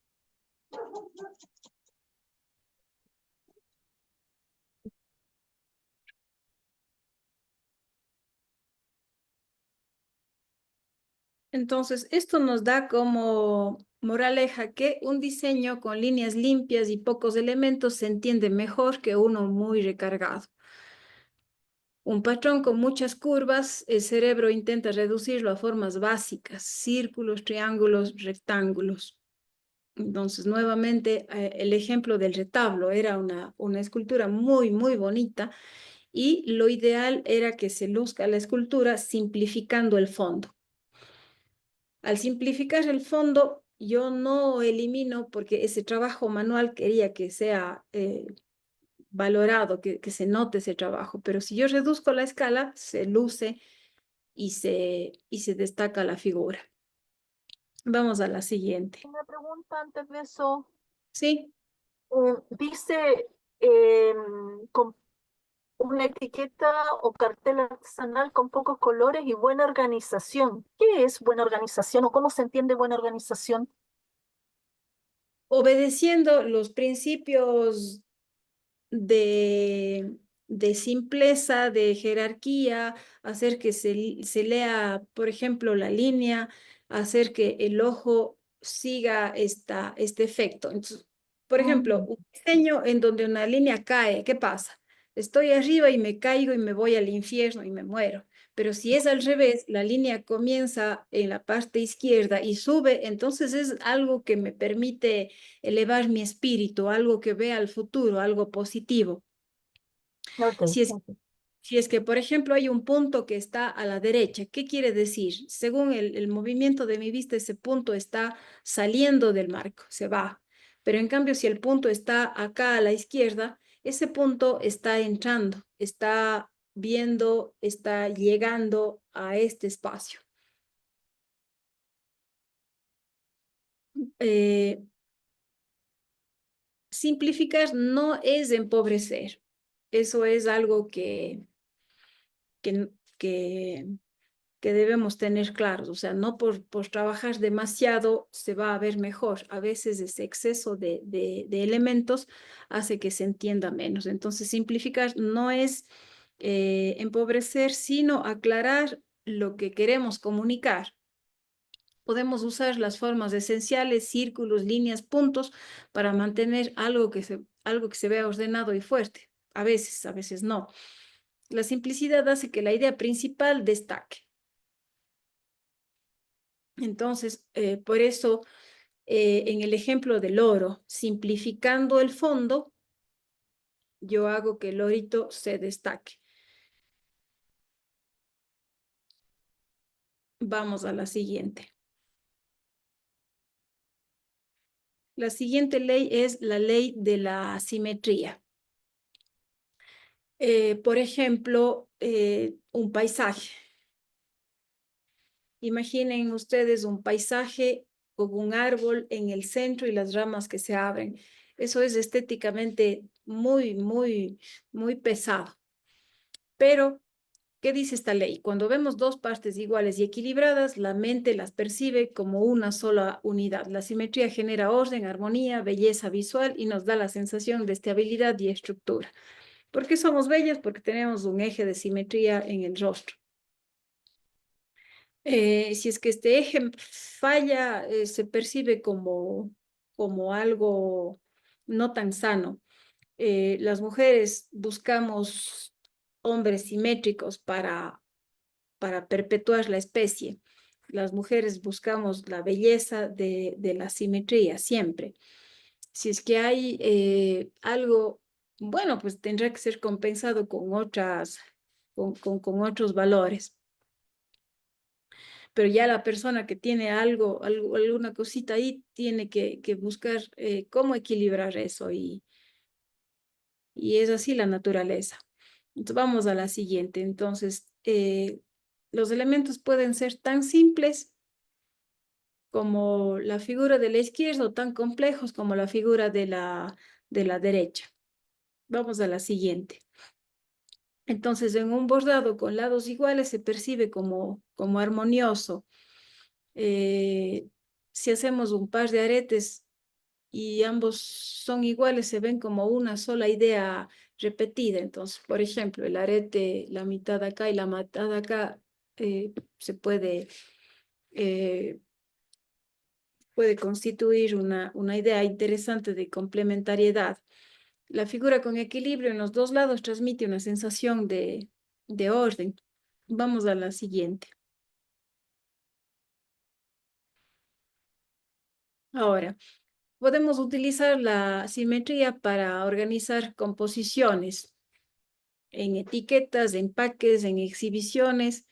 Entonces, esto nos da como moraleja que un diseño con líneas limpias y pocos elementos se entiende mejor que uno muy recargado. Un patrón con muchas curvas, el cerebro intenta reducirlo a formas básicas, círculos, triángulos, rectángulos. Entonces, nuevamente, el ejemplo del retablo era una escultura muy, muy bonita y lo ideal era que se luzca la escultura simplificando el fondo. Al simplificar el fondo, yo no elimino, porque ese trabajo manual quería que sea valorado, que se note ese trabajo, pero si yo reduzco la escala, se luce y se destaca la figura. Vamos a la siguiente. Una pregunta antes de eso. Sí, Dice con una etiqueta o cartel artesanal con pocos colores y buena organización. ¿Qué es buena organización o cómo se entiende buena organización? obedeciendo los principios de, de simpleza, de jerarquía, hacer que se lea, por ejemplo, la línea, hacer que el ojo siga este efecto. Entonces, por ejemplo, un diseño en donde una línea cae, ¿qué pasa? Estoy arriba y me caigo y me voy al infierno y me muero. Pero si es al revés, la línea comienza en la parte izquierda y sube, entonces es algo que me permite elevar mi espíritu, algo que vea al futuro, algo positivo. Ok, Si es, ok. si es que, por ejemplo, hay un punto que está a la derecha, ¿qué quiere decir? Según el movimiento de mi vista, ese punto está saliendo del marco, se va. Pero en cambio, si el punto está acá a la izquierda, ese punto está entrando, está viendo, está llegando a este espacio. Eh, Simplificar no es empobrecer. Eso es algo que, que, que debemos tener claros. O sea, no por trabajar demasiado se va a ver mejor. A veces ese exceso de elementos hace que se entienda menos. Entonces, simplificar no es empobrecer, sino aclarar lo que queremos comunicar. Podemos usar las formas esenciales, círculos, líneas, puntos, para mantener algo que se vea ordenado y fuerte. A veces no. La simplicidad hace que la idea principal destaque. Entonces, por eso, en el ejemplo del oro, simplificando el fondo, yo hago que el lorito se destaque. Vamos a la siguiente. La siguiente ley es la ley de la simetría. Por ejemplo, un paisaje. Imaginen ustedes un paisaje con un árbol en el centro y las ramas que se abren. Eso es estéticamente muy, muy, muy pesado. Pero, ¿qué dice esta ley? Cuando vemos dos partes iguales y equilibradas, la mente las percibe como una sola unidad. La simetría genera orden, armonía, belleza visual y nos da la sensación de estabilidad y estructura. ¿Por qué somos bellas? Porque tenemos un eje de simetría en el rostro. Si es que este eje falla, se percibe como algo no tan sano. Las mujeres buscamos hombres simétricos para perpetuar la especie. Las mujeres buscamos la belleza de la simetría siempre. Si es que hay algo, bueno, pues tendrá que ser compensado con otros valores. pero ya la persona que tiene alguna cosita ahí, tiene que buscar cómo equilibrar eso y es así la naturaleza. Entonces, vamos a la siguiente. Entonces, los elementos pueden ser tan simples como la figura de la izquierda o tan complejos como la figura de la derecha. Vamos a la siguiente. Entonces, en un bordado con lados iguales se percibe como armonioso. Si hacemos un par de aretes y ambos son iguales, se ven como una sola idea repetida. Entonces, por ejemplo, el arete, la mitad acá y la mitad acá, se puede constituir una idea interesante de complementariedad. La figura con equilibrio en los dos lados transmite una sensación de orden. Vamos a la siguiente. Ahora, podemos utilizar la simetría para organizar composiciones en etiquetas, empaques, en exhibiciones,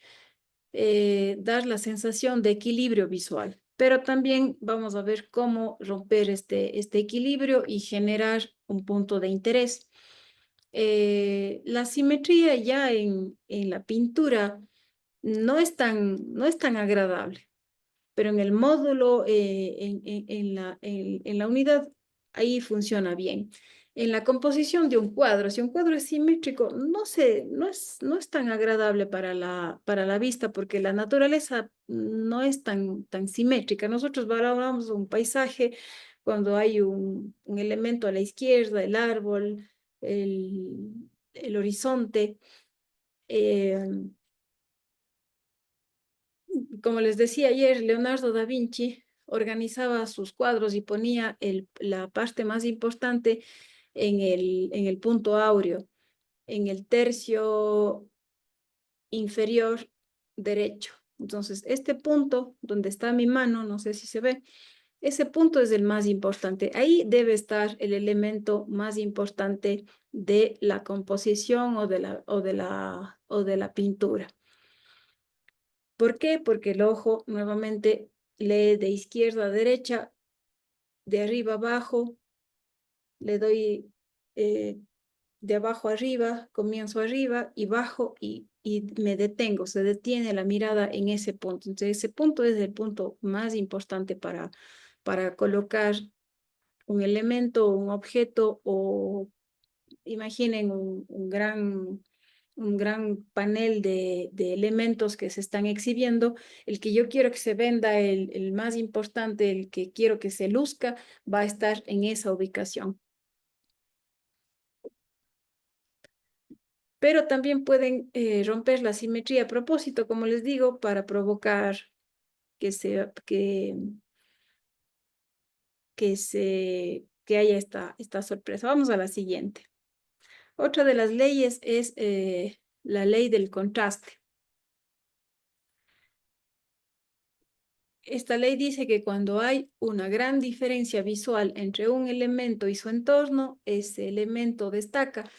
dar la sensación de equilibrio visual. Pero también vamos a ver cómo romper este equilibrio y generar un punto de interés. La simetría ya en la pintura no es tan agradable, pero en el módulo, en la unidad, ahí funciona bien. En la composición de un cuadro, si un cuadro es simétrico, no es tan agradable para la vista porque la naturaleza no es tan simétrica. Nosotros valoramos un paisaje cuando hay un elemento a la izquierda, el árbol, el horizonte. eh, Como les decía ayer, Leonardo da Vinci organizaba sus cuadros y ponía la parte más importante en el punto áureo, en el tercio inferior derecho. Entonces, este punto donde está mi mano, no sé si se ve, ese punto es el más importante. Ahí debe estar el elemento más importante de la composición o de la pintura. ¿Por qué? Porque el ojo nuevamente lee de izquierda a derecha, de arriba a abajo, le doy de abajo a arriba, comienzo arriba y bajo y me detengo, se detiene la mirada en ese punto. Entonces ese punto es el punto más importante para colocar un elemento, un objeto o imaginen un gran panel de elementos que se están exhibiendo. El que yo quiero que se venda, el más importante, el que quiero que se luzca, va a estar en esa ubicación. Pero también pueden romper la simetría a propósito, como les digo, para provocar que haya esta sorpresa. Vamos a la siguiente. Otra de las leyes es la ley del contraste. Esta ley dice que cuando hay una gran diferencia visual entre un elemento y su entorno, ese elemento destaca.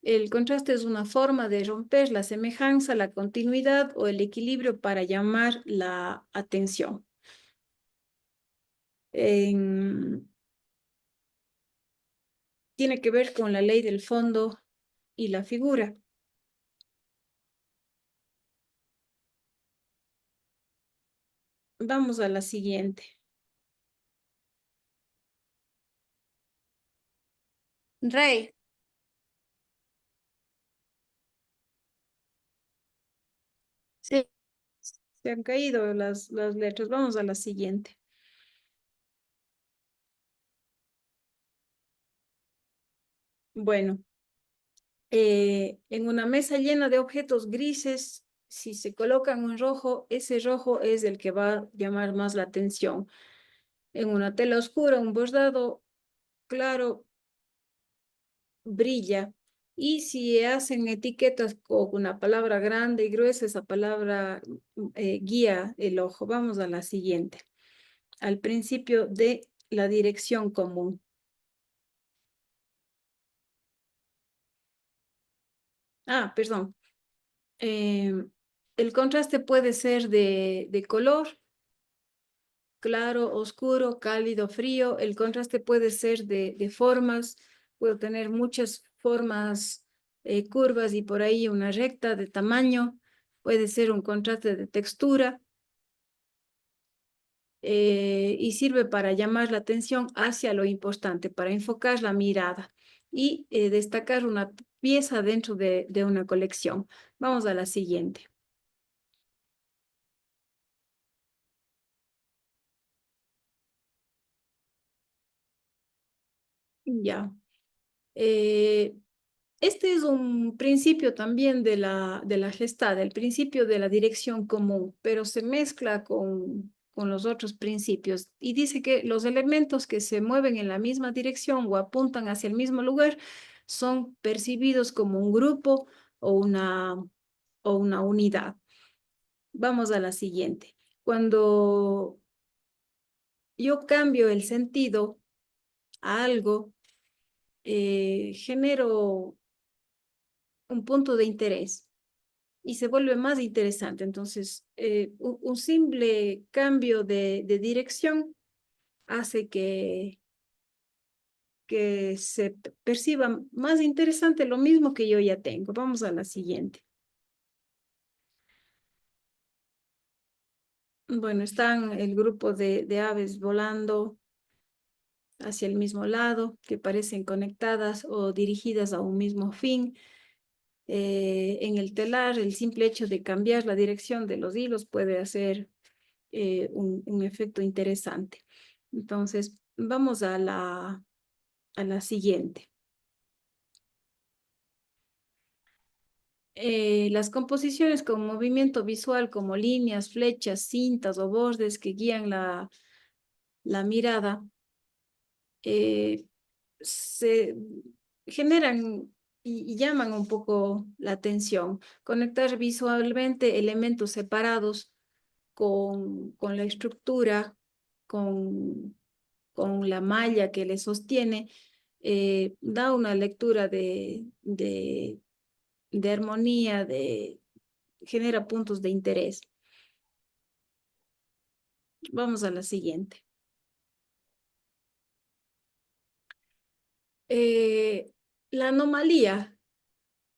El contraste es una forma de romper la semejanza, la continuidad o el equilibrio para llamar la atención. Tiene que ver con la ley del fondo y la figura. Vamos a la siguiente. Rey. Sí, se han caído las letras. Vamos a la siguiente. Bueno, en una mesa llena de objetos grises, si se colocan un rojo, ese rojo es el que va a llamar más la atención. En una tela oscura, un bordado claro brilla. Y si hacen etiquetas con una palabra grande y gruesa, esa palabra guía el ojo. Vamos a la siguiente. Al principio de la dirección común. Perdón. el contraste puede ser de color, claro, oscuro, cálido, frío. El contraste puede ser de formas, puedo tener muchas formas curvas y por ahí una recta de tamaño. Puede ser un contraste de textura y sirve para llamar la atención hacia lo importante, para enfocar la mirada y destacar una pieza dentro de una colección. Vamos a la siguiente. Ya. Este es un principio también de la Gestalt, el principio de la dirección común, pero se mezcla con los otros principios y dice que los elementos que se mueven en la misma dirección o apuntan hacia el mismo lugar son percibidos como un grupo o una unidad. Vamos a la siguiente. Cuando yo cambio el sentido a algo, genero un punto de interés y se vuelve más interesante. Entonces, un simple cambio de dirección hace que se perciba más interesante lo mismo que yo ya tengo. Vamos a la siguiente. Bueno, están el grupo de aves volando hacia el mismo lado, que parecen conectadas o dirigidas a un mismo fin. En el telar, el simple hecho de cambiar la dirección de los hilos puede hacer un efecto interesante. Entonces, vamos a la siguiente. Las composiciones con movimiento visual como líneas, flechas, cintas o bordes que guían la mirada se generan y llaman un poco la atención. Conectar visualmente elementos separados con la estructura, con la malla que le sostiene, da una lectura de armonía, genera puntos de interés. Vamos a la siguiente. La anomalía.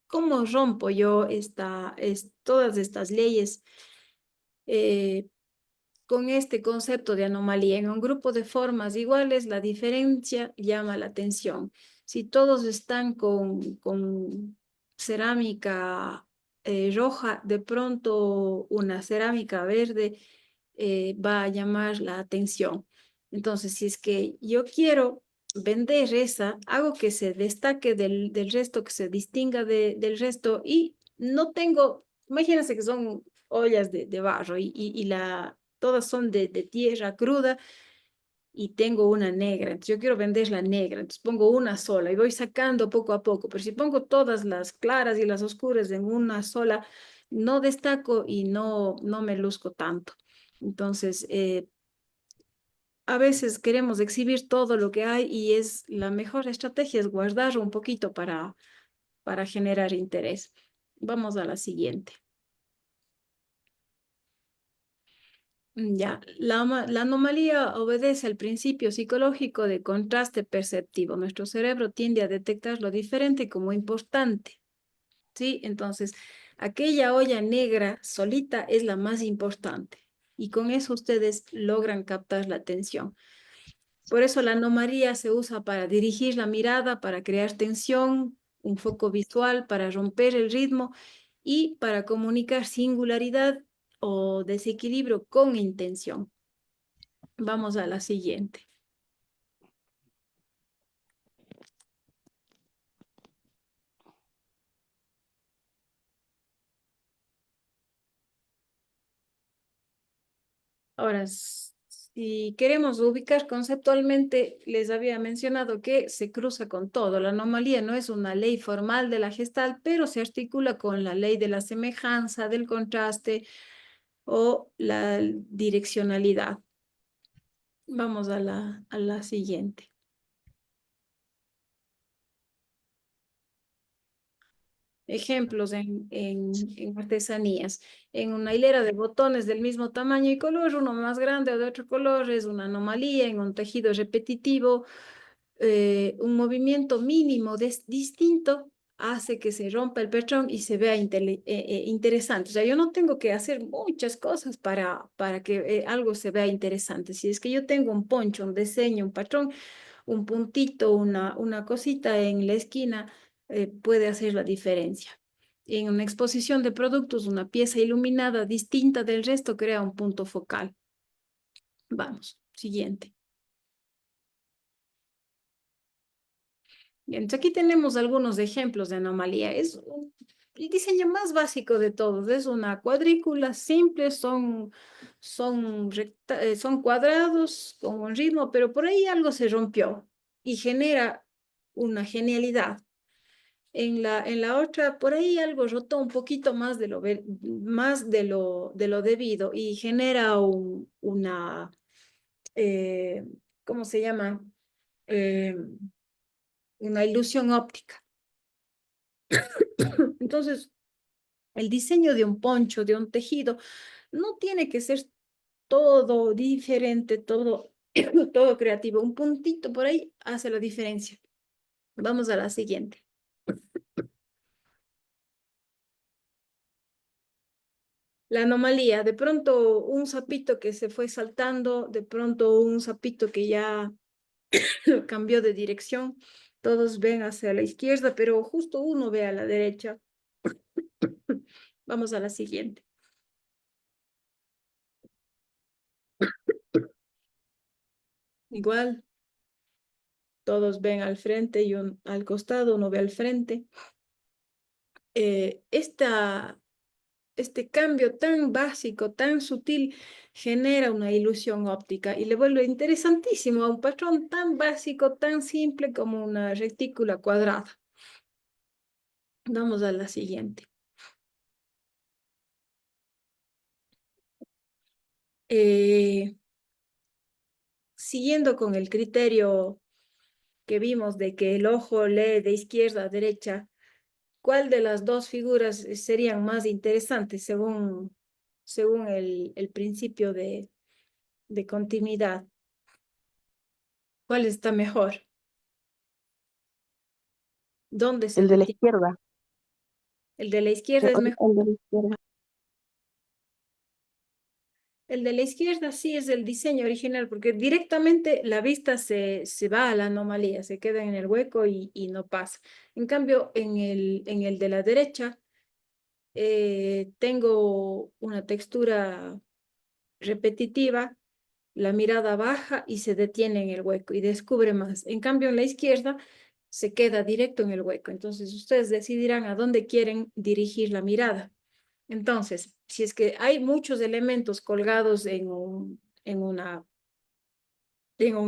¿Cómo rompo yo todas estas leyes con este concepto de anomalía? En un grupo de formas iguales, la diferencia llama la atención. Si todos están con cerámica roja, de pronto una cerámica verde va a llamar la atención. Entonces, si es que yo quiero vender esa, hago que se destaque del resto, que se distinga del resto y no tengo, imagínense que son ollas de barro todas son de tierra cruda y tengo una negra, entonces yo quiero vender la negra, entonces pongo una sola y voy sacando poco a poco, pero si pongo todas las claras y las oscuras en una sola, no destaco y no me luzco tanto. Entonces, a veces queremos exhibir todo lo que hay y la mejor estrategia es guardar un poquito para generar interés. Vamos a la siguiente. Ya, la anomalía obedece al principio psicológico de contraste perceptivo. Nuestro cerebro tiende a detectar lo diferente como importante, ¿sí? Entonces, aquella olla negra solita es la más importante y con eso ustedes logran captar la atención. Por eso la anomalía se usa para dirigir la mirada, para crear tensión, un foco visual, para romper el ritmo y para comunicar singularidad o desequilibrio con intención. Vamos a la siguiente. Ahora, si queremos ubicar conceptualmente, les había mencionado que se cruza con todo. La anomalía no es una ley formal de la Gestalt, pero se articula con la ley de la semejanza, del contraste o la direccionalidad. Vamos a la siguiente. ejemplos en artesanías. En una hilera de botones del mismo tamaño y color, uno más grande o de otro color es una anomalía. En un tejido repetitivo, un movimiento mínimo distinto hace que se rompa el patrón y se vea interesante. O sea, yo no tengo que hacer muchas cosas para que algo se vea interesante. Si es que yo tengo un poncho, un diseño, un patrón, un puntito, una cosita en la esquina, puede hacer la diferencia. En una exposición de productos, una pieza iluminada distinta del resto crea un punto focal. Vamos, siguiente. Bien, entonces aquí tenemos algunos ejemplos de anomalía. Es el diseño más básico de todos. Es una cuadrícula simple, son cuadrados con un ritmo, pero por ahí algo se rompió y genera una genialidad. En la otra, por ahí algo rotó un poquito más de lo debido y genera eh, ¿cómo se llama? Eh, una ilusión óptica. Entonces, el diseño de un poncho, de un tejido, no tiene que ser todo diferente, todo, todo creativo. Un puntito por ahí hace la diferencia. Vamos a la siguiente. La anomalía, de pronto un sapito que se fue saltando, de pronto un sapito que ya cambió de dirección. Todos ven hacia la izquierda, pero justo uno ve a la derecha. Vamos a la siguiente. Igual, todos ven al frente y al costado, uno ve al frente. Este cambio tan básico, tan sutil, genera una ilusión óptica y le vuelve interesantísimo a un patrón tan básico, tan simple como una retícula cuadrada. Vamos a la siguiente. Siguiendo con el criterio que vimos de que el ojo lee de izquierda a derecha, ¿cuál de las dos figuras serían más interesantes según el principio de continuidad? ¿Cuál está mejor? ¿Dónde se El de la detiene? izquierda. El de la izquierda es mejor. El de la izquierda. El de la izquierda sí es el diseño original, porque directamente la vista se va a la anomalía, se queda en el hueco y no pasa. En cambio, en el de la derecha, tengo una textura repetitiva, la mirada baja y se detiene en el hueco y descubre más. En cambio, en la izquierda se queda directo en el hueco. Entonces, ustedes decidirán a dónde quieren dirigir la mirada. Entonces, si es que hay muchos elementos colgados en un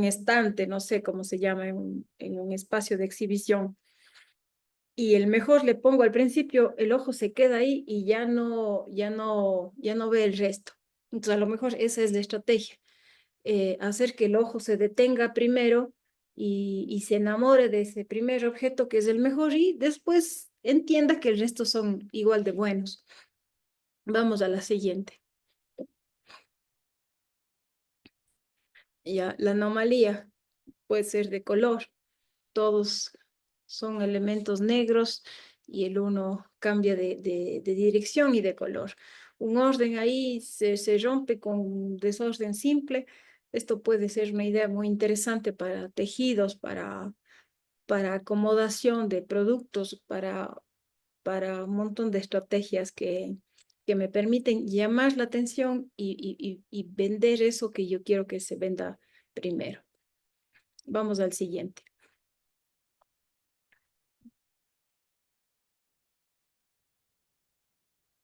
estante, no sé cómo se llama, en un espacio de exhibición, y el mejor le pongo al principio, el ojo se queda ahí y ya no ve el resto. Entonces, a lo mejor esa es la estrategia, hacer que el ojo se detenga primero y se enamore de ese primer objeto que es el mejor y después entienda que el resto son igual de buenos. Vamos a la siguiente. Ya, la anomalía puede ser de color. Todos son elementos negros y el uno cambia de dirección y de color. Un orden ahí se rompe con un desorden simple. Esto puede ser una idea muy interesante para tejidos, para acomodación de productos, para un montón de estrategias que me permiten llamar la atención y vender eso que yo quiero que se venda primero. Vamos al siguiente.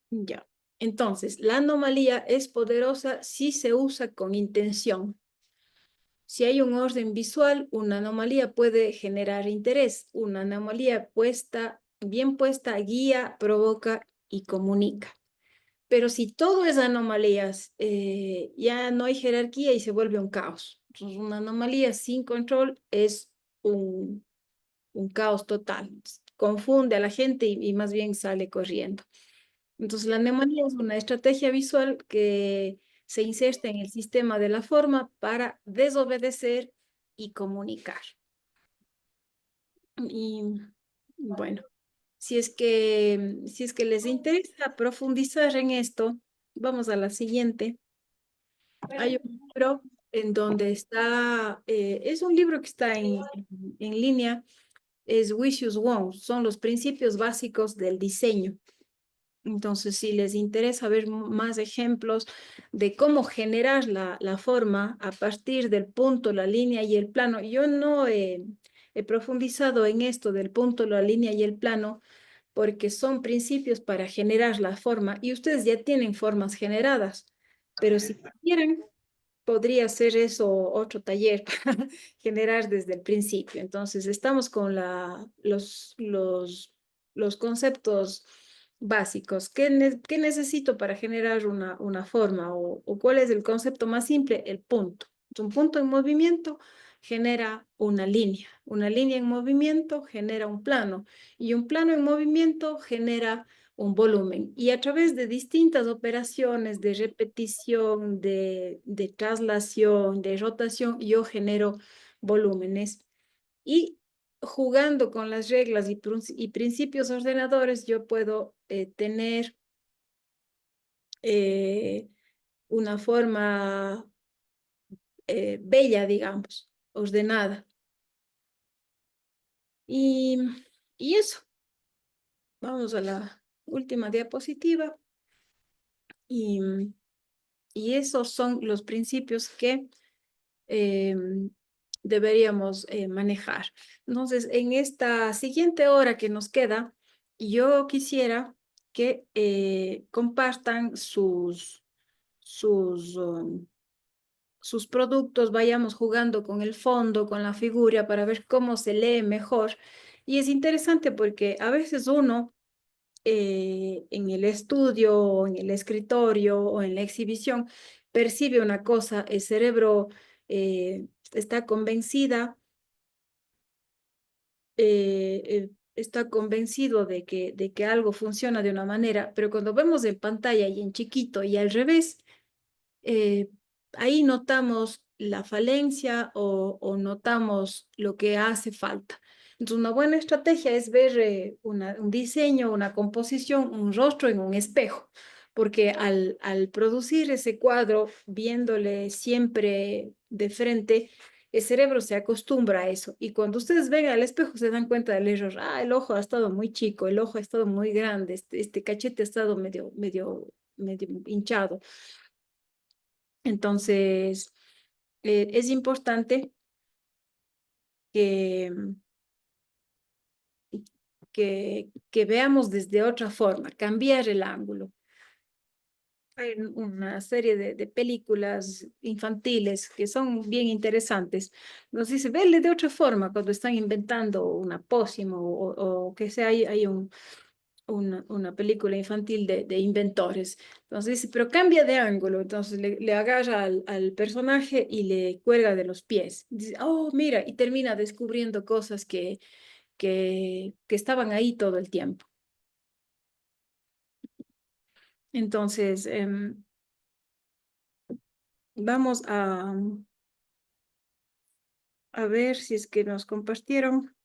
Ya. Entonces, la anomalía es poderosa si se usa con intención. Si hay un orden visual, una anomalía puede generar interés. Una anomalía bien puesta, guía, provoca y comunica. Pero si todo es anomalías, ya no hay jerarquía y se vuelve un caos. Entonces, una anomalía sin control es un caos total. confunde a la gente y más bien sale corriendo. Entonces, la neumonía es una estrategia visual que se inserta en el sistema de la forma para desobedecer y comunicar. Y bueno, si es que les interesa profundizar en esto, vamos a la siguiente. Hay un libro en donde está, es un libro que está en línea, es Wishes Wong, son los principios básicos del diseño. Entonces, si les interesa ver más ejemplos de cómo generar la forma a partir del punto, la línea y el plano, yo no he profundizado en esto del punto, la línea y el plano, porque son principios para generar la forma y ustedes ya tienen formas generadas, pero si quieren, podría ser eso otro taller para generar desde el principio. Entonces, estamos con los conceptos básicos. ¿Qué necesito para generar una forma? ¿O cuál es el concepto más simple? El punto. Un punto en movimiento genera una línea. Una línea en movimiento genera un plano. Y un plano en movimiento genera un volumen. Y a través de distintas operaciones de repetición, de traslación, de rotación, yo genero volúmenes. Y jugando con las reglas y principios ordenadores, yo puedo tener una forma bella, digamos, ordenada. Y, y eso, vamos a la última diapositiva. Y esos son los principios que deberíamos manejar. Entonces, en esta siguiente hora que nos queda, yo quisiera que compartan sus productos, vayamos jugando con el fondo, con la figura, para ver cómo se lee mejor. Y es interesante porque a veces uno en el estudio, o en el escritorio o en la exhibición, percibe una cosa, el cerebro está está convencido de que algo funciona de una manera, pero cuando vemos en pantalla y en chiquito y al revés, eh, ahí notamos la falencia o notamos lo que hace falta. Entonces, una buena estrategia es ver un diseño, una composición, un rostro en un espejo, porque al producir ese cuadro, viéndole siempre de frente, el cerebro se acostumbra a eso. Y cuando ustedes ven al espejo, se dan cuenta del error. Ah, el ojo ha estado muy chico, el ojo ha estado muy grande, este cachete ha estado medio hinchado. Entonces, es importante que, que veamos desde otra forma, cambiar el ángulo. Hay una serie de películas infantiles que son bien interesantes. Nos dice, vele de otra forma cuando están inventando una pócima o que sea, hay una película infantil de inventores. Entonces dice, pero cambia de ángulo. Entonces le agarra al personaje y le cuelga de los pies. Dice, oh, mira, y termina descubriendo cosas que estaban ahí todo el tiempo. Entonces, vamos a ver si es que nos compartieron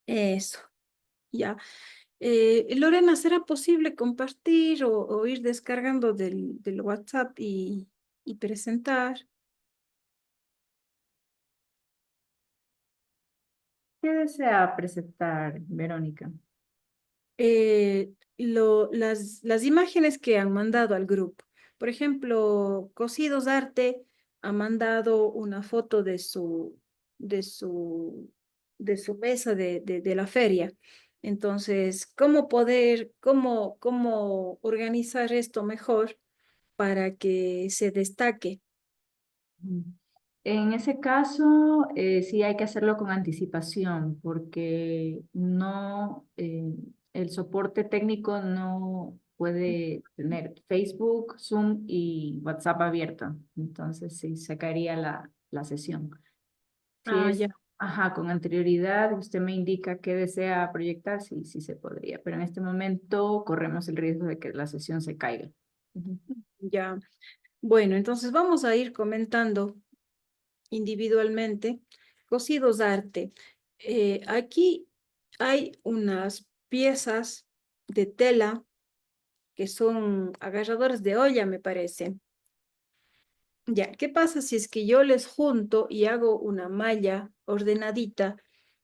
eso. Ya. Lorena, ¿será posible compartir o ir descargando del WhatsApp y presentar? ¿Qué desea presentar, Verónica? Las imágenes que han mandado al grupo. Por ejemplo, Cocidos Arte ha mandado una foto de su, de su mesa de la feria. Entonces, cómo organizar esto mejor para que se destaque? En ese caso, sí hay que hacerlo con anticipación, porque no, el soporte técnico no puede tener Facebook, Zoom y WhatsApp abierto. Entonces, sí, sacaría la sesión. Si Ah, es ya. Ajá, con anterioridad, usted me indica qué desea proyectar, sí, sí se podría, pero en este momento corremos el riesgo de que la sesión se caiga. Ujú. Ya. Bueno, entonces vamos a ir comentando individualmente. Cosidos arte. Aquí hay unas piezas de tela que son agarradores de olla, me parece. Ya, ¿qué pasa si es que yo les junto y hago una malla ordenadita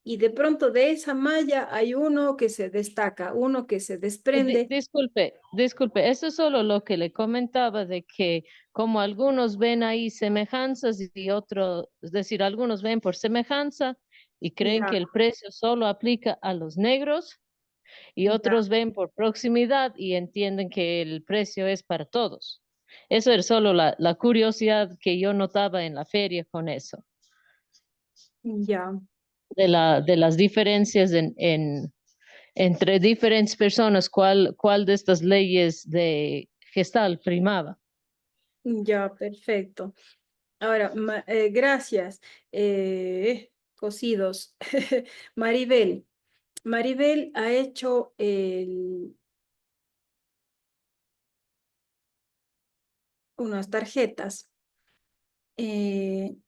y de pronto de esa malla hay uno que se destaca, uno que se desprende? Disculpe, eso es solo lo que le comentaba de que como algunos ven ahí semejanzas y otros, es decir, algunos ven por semejanza y creen Ya, que el precio solo aplica a los negros y ya, otros ven por proximidad y entienden que el precio es para todos. Eso es solo la curiosidad que yo notaba en la feria con eso, ya. de las diferencias entre diferentes personas, cuál de estas leyes de gestal primaba. Ya, perfecto. Ahora, gracias. Cosidos. Maribel. Maribel ha hecho unas tarjetas y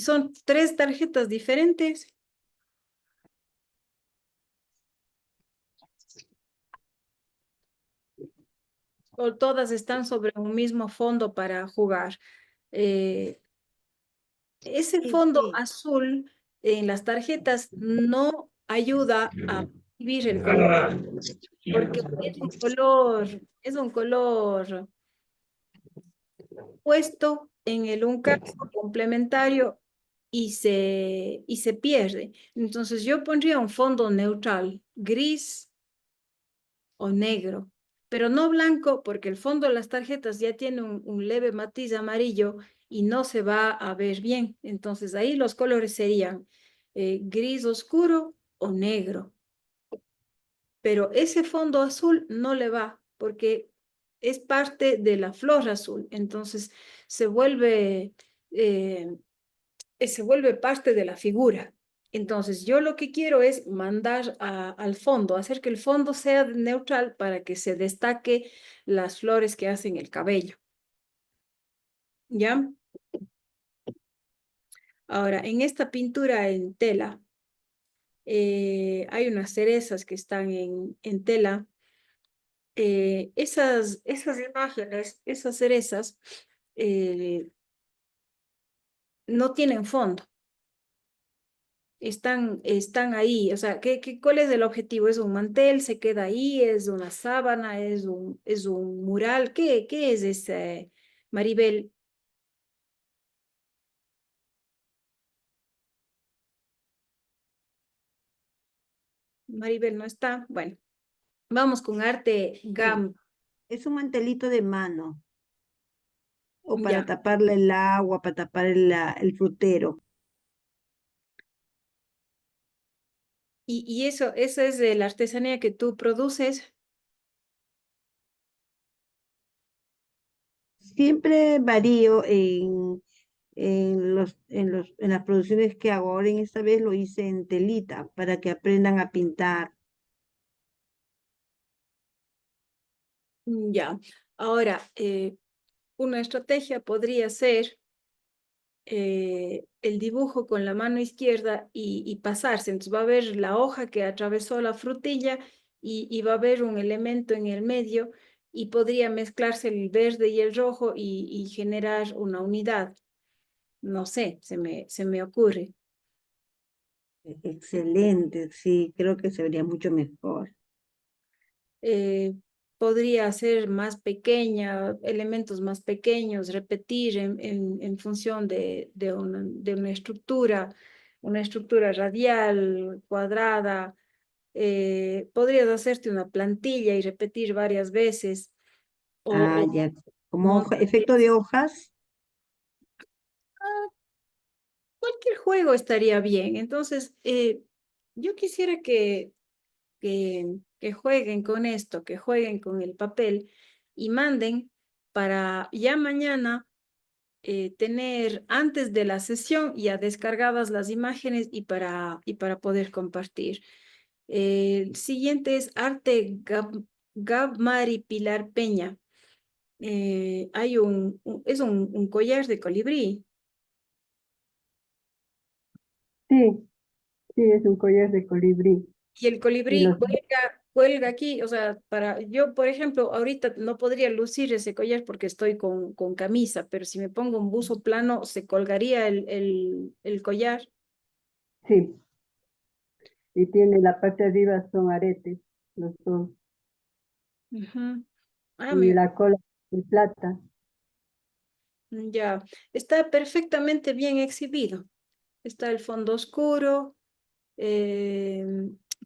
son 3 tarjetas diferentes o todas están sobre un mismo fondo para jugar. Eh, Ese Sí, fondo sí. azul en las tarjetas no ayuda a vivir el color, porque es un color puesto en el un caso complementario y se pierde. Entonces yo pondría un fondo neutral, gris o negro, pero no blanco porque el fondo de las tarjetas ya tiene un leve matiz amarillo y no se va a ver bien. Entonces ahí los colores serían gris oscuro o negro, pero ese fondo azul no le va porque es parte de la flor azul, entonces se vuelve, eh, se vuelve parte de la figura. Entonces yo lo que quiero es mandar al fondo, hacer que el fondo sea neutral para que se destaque las flores que hacen el cabello. ¿Ya? Ahora, en esta pintura en tela, hay unas cerezas que están en tela. Esas imágenes, esas cerezas, no tienen fondo. Están ahí. O sea, ¿cuál es el objetivo? ¿Es un mantel? ¿Se queda ahí? ¿Es una sábana? ¿Es un mural? ¿Qué es ese, Maribel? Maribel no está. Bueno, vamos con arte Sí, GAM. es un mantelito de mano, o Ya. para taparle el agua, para tapar el frutero. Y eso es de la artesanía que tú produces. Siempre varío en las producciones que hago. Ahora en esta vez lo hice en telita para que aprendan a pintar. Ya. Ahora, una estrategia podría ser el dibujo con la mano izquierda y pasarse. Entonces va a haber la hoja que atravesó la frutilla y va a haber un elemento en el medio y podría mezclarse el verde y el rojo y generar una unidad. No sé, se me ocurre. Excelente, sí, creo que se vería mucho mejor. eh, Podría ser más pequeña, elementos más pequeños, repetir en función de una estructura radial, cuadrada. Podrías hacerte una plantilla y repetir varias veces Ah, o ya, como efecto montajes. de hojas. Cualquier juego estaría bien. Entonces, yo quisiera que jueguen con esto, que jueguen con el papel y manden para ya mañana tener antes de la sesión ya descargadas las imágenes y para poder compartir. El siguiente es Arte Gabmari Pilar Peña. Hay es un collar de colibrí. Sí, sí, es un collar de colibrí. Y el Y colibrí los, cuelga aquí, o sea, yo, por ejemplo, ahorita no podría lucir ese collar porque estoy con camisa, pero si me pongo un buzo plano, se colgaría el collar. sí, y tiene la parte de arriba son aretes, los dos. Ujú. Ah, Y la cola de plata. ya, está perfectamente bien exhibido. Está el fondo oscuro. eh,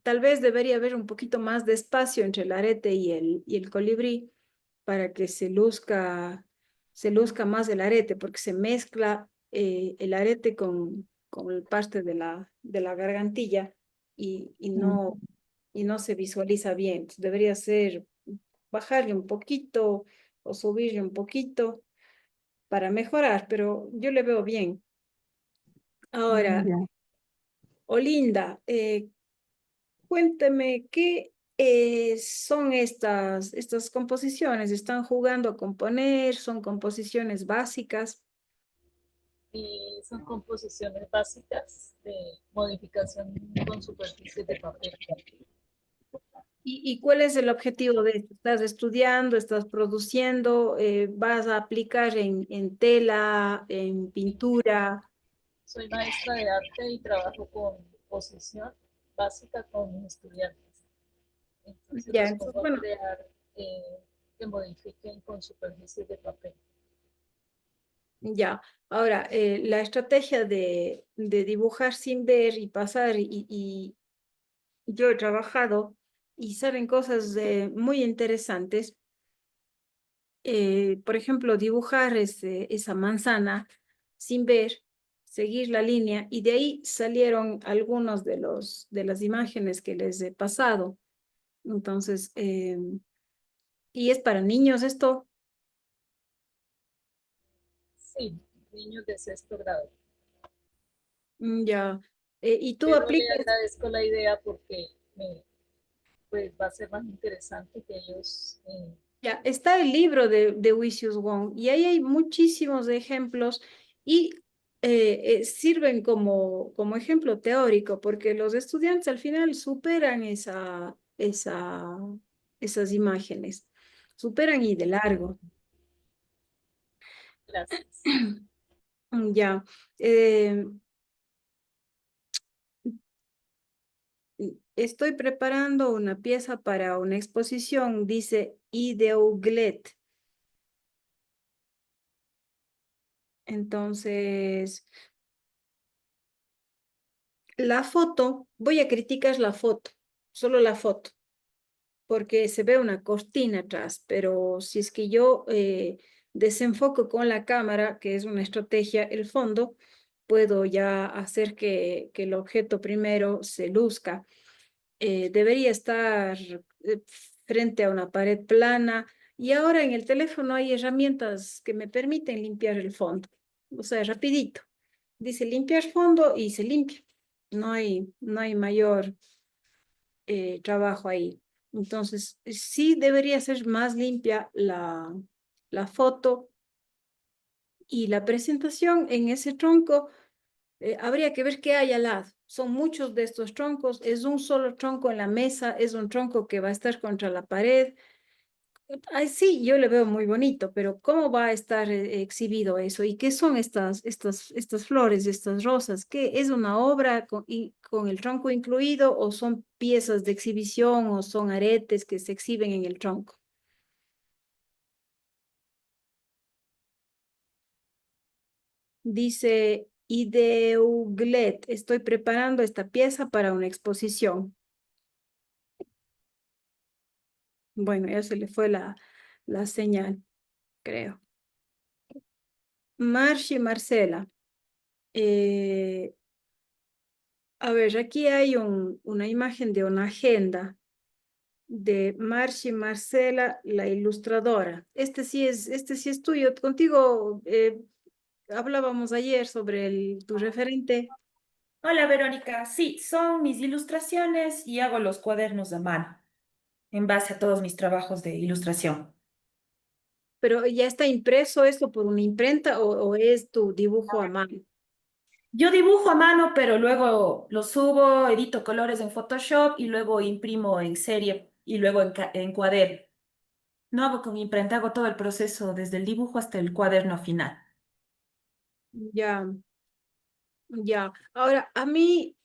Tal vez debería haber un poquito más de espacio entre el arete y el colibrí para que se luzca más el arete, porque se mezcla el arete con el parte de la gargantilla Mm, y no se visualiza bien. Entonces, debería ser bajarle un poquito o subirle un poquito para mejorar, pero yo le veo bien. Ahora, ya. Olinda, cuéntame, ¿qué son estas composiciones? ¿Están jugando a componer? ¿Son composiciones básicas? Son composiciones básicas de modificación con superficies de papel. Y cuál es el objetivo de esto? ¿Estás estudiando? ¿Estás produciendo? ¿Vas a aplicar en tela, en pintura? Soy maestra de arte y trabajo con posición básica con mis estudiantes. Entonces Ya, los entonces, pongo a bueno, crear que modifiquen con superficies de papel. ya. Ahora, la estrategia de dibujar sin ver y pasar y yo he trabajado y salen cosas muy interesantes. Por ejemplo, dibujar esa manzana sin ver, seguir la línea y de ahí salieron algunos de las imágenes que les he pasado. Entonces, y es para niños esto. Sí, niños de sexto grado. Ya. Y tú Pero le aplicas. agradezco la idea porque pues va a ser más interesante que ellos Ya, está el libro de Wisius Wong y ahí hay muchísimos ejemplos y sirven como ejemplo teórico porque los estudiantes al final superan esas imágenes, superan y de largo. gracias. Ya, eh, estoy preparando una pieza para una exposición, dice Ideuglet. Entonces, la foto, voy a criticar la foto, solo la foto, porque se ve una cortina atrás, pero si es que yo desenfoco con la cámara, que es una estrategia, el fondo, puedo ya hacer que el objeto primero se luzca. Debería estar frente a una pared plana y ahora en el teléfono hay herramientas que me permiten limpiar el fondo, o sea, rapidito. Dice limpiar fondo y se limpia. No hay mayor trabajo ahí. Entonces, sí debería ser más limpia la foto y la presentación en ese tronco. Habría que ver qué hay al lado. Son muchos de estos troncos. Es un solo tronco en la mesa. Es un tronco que va a estar contra la pared. Ay, sí, yo le veo muy bonito, pero ¿cómo va a estar exhibido eso? ¿Y qué son estas flores, estas rosas? ¿Qué es una obra con el tronco incluido o son piezas de exhibición o son aretes que se exhiben en el tronco? Dice Ideuglet, estoy preparando esta pieza para una exposición. Bueno, ya se le fue la señal, creo. Marci Marcela. eh, A ver, aquí hay una imagen de una agenda de Marci Marcela, la ilustradora. Este sí es tuyo. Contigo hablábamos ayer sobre tu referente, Hola Verónica, sí, son mis ilustraciones y hago los cuadernos a mano en base a todos mis trabajos de ilustración. pero ¿ya está impreso esto por una imprenta o es tu dibujo a mano? Yo dibujo a mano, pero luego lo subo, edito colores en Photoshop y luego imprimo en serie y luego en cuaderno. No hago con imprenta, hago todo el proceso desde el dibujo hasta el cuaderno final. Ya, ya. Ahora, a mí,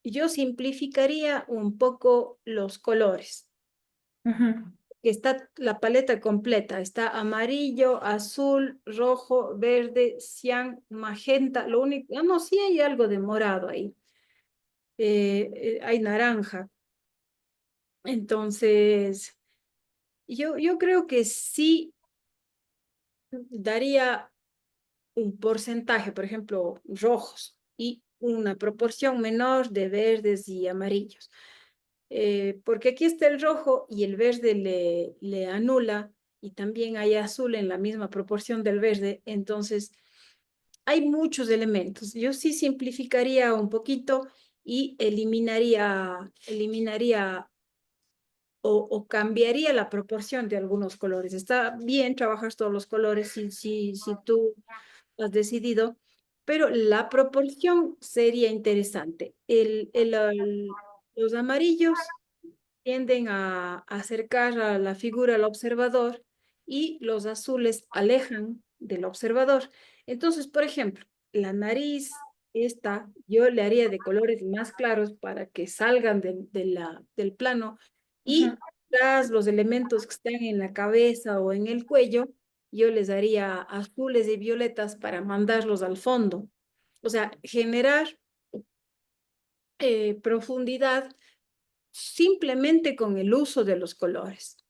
yo simplificaría un poco los colores. Ujú, Está la paleta completa, está amarillo, azul, rojo, verde, cian, magenta, lo único, no, sí hay algo de morado ahí, hay naranja. Entonces, yo creo que sí daría un porcentaje, por ejemplo, rojos y una proporción menor de verdes y amarillos. Porque aquí está el rojo y el verde le anula y también hay azul en la misma proporción del verde, entonces hay muchos elementos. Yo sí simplificaría un poquito y eliminaría o cambiaría la proporción de algunos colores. Está bien trabajar todos los colores si tú has decidido, pero la proporción sería interesante. Los amarillos tienden a acercar a la figura al observador y los azules alejan del observador. Entonces, por ejemplo, la nariz, esta, yo le haría de colores más claros para que salgan del plano ujú. y tras los elementos que están en la cabeza o en el cuello, yo les daría azules y violetas para mandarlos al fondo. O sea, generar profundidad simplemente con el uso de los colores.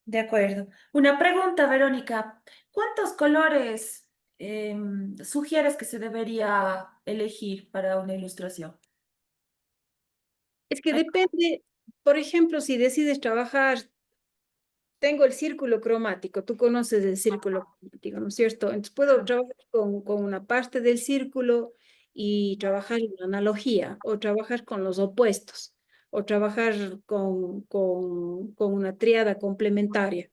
De acuerdo. Una pregunta, Verónica. ¿Cuántos colores sugieres que se debería elegir para una ilustración? Es que depende, por ejemplo, si decides trabajar, tengo el círculo cromático, tú conoces el círculo cromático, ¿no es cierto? Entonces puedo trabajar con una parte del círculo y trabajar en analogía, o trabajar con los opuestos, o trabajar con una tríada complementaria.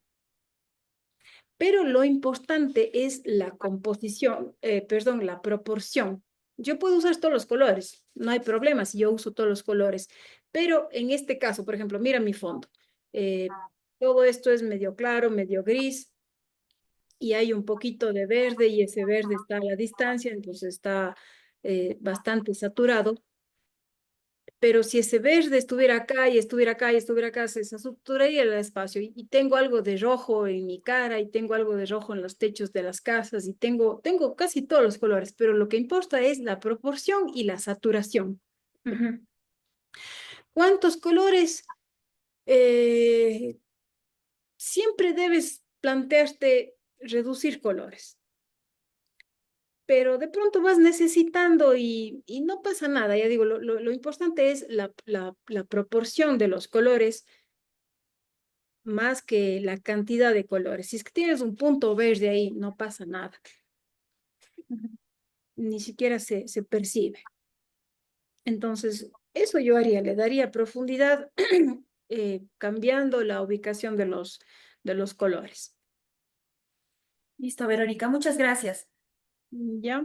Pero lo importante es la composición, perdón, la proporción. Yo puedo usar todos los colores, no hay problema si yo uso todos los colores, pero en este caso, por ejemplo, mira mi fondo. Eh, Todo esto es medio claro, medio gris, y hay un poquito de verde, y ese verde está a la distancia, entonces está bastante saturado. Pero si ese verde estuviera acá y estuviera acá y estuviera acá, se saturaría el espacio. Y tengo algo de rojo en mi cara y tengo algo de rojo en los techos de las casas y tengo casi todos los colores, pero lo que importa es la proporción y la saturación. Ujú. ¿Cuántos colores? Eh, Siempre debes plantearte reducir colores, pero de pronto vas necesitando y no pasa nada. Ya digo, lo importante es la proporción de los colores más que la cantidad de colores. Si es que tienes un punto verde ahí, no pasa nada. Ni siquiera se percibe. Entonces, eso yo haría, le daría profundidad cambiando la ubicación de los colores. Listo, Verónica, muchas gracias. ¿Ya?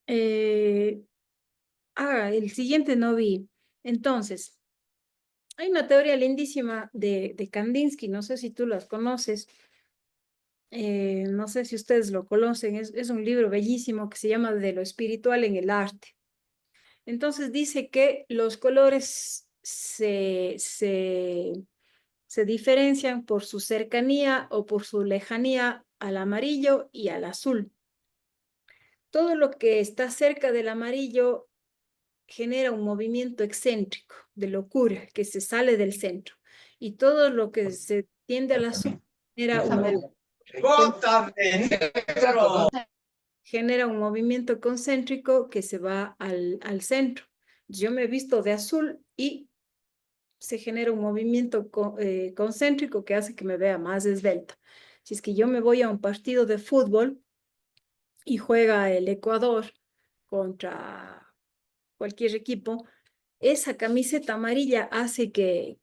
Eh, el siguiente no vi. Entonces, hay una teoría lindísima de Kandinsky, no sé si tú las conoces. No sé si ustedes lo conocen, es un libro bellísimo que se llama De lo espiritual en el arte. Entonces dice que los colores se diferencian por su cercanía o por su lejanía al amarillo y al azul. Todo lo que está cerca del amarillo genera un movimiento excéntrico de locura que se sale del centro. Y todo lo que se tiende al azul genera un movimiento genera un movimiento concéntrico que se va al centro. Yo me he visto de azul y se genera un movimiento concéntrico que hace que me vea más esbelta. Si es que yo me voy a un partido de fútbol y juega el Ecuador contra cualquier equipo, esa camiseta amarilla hace que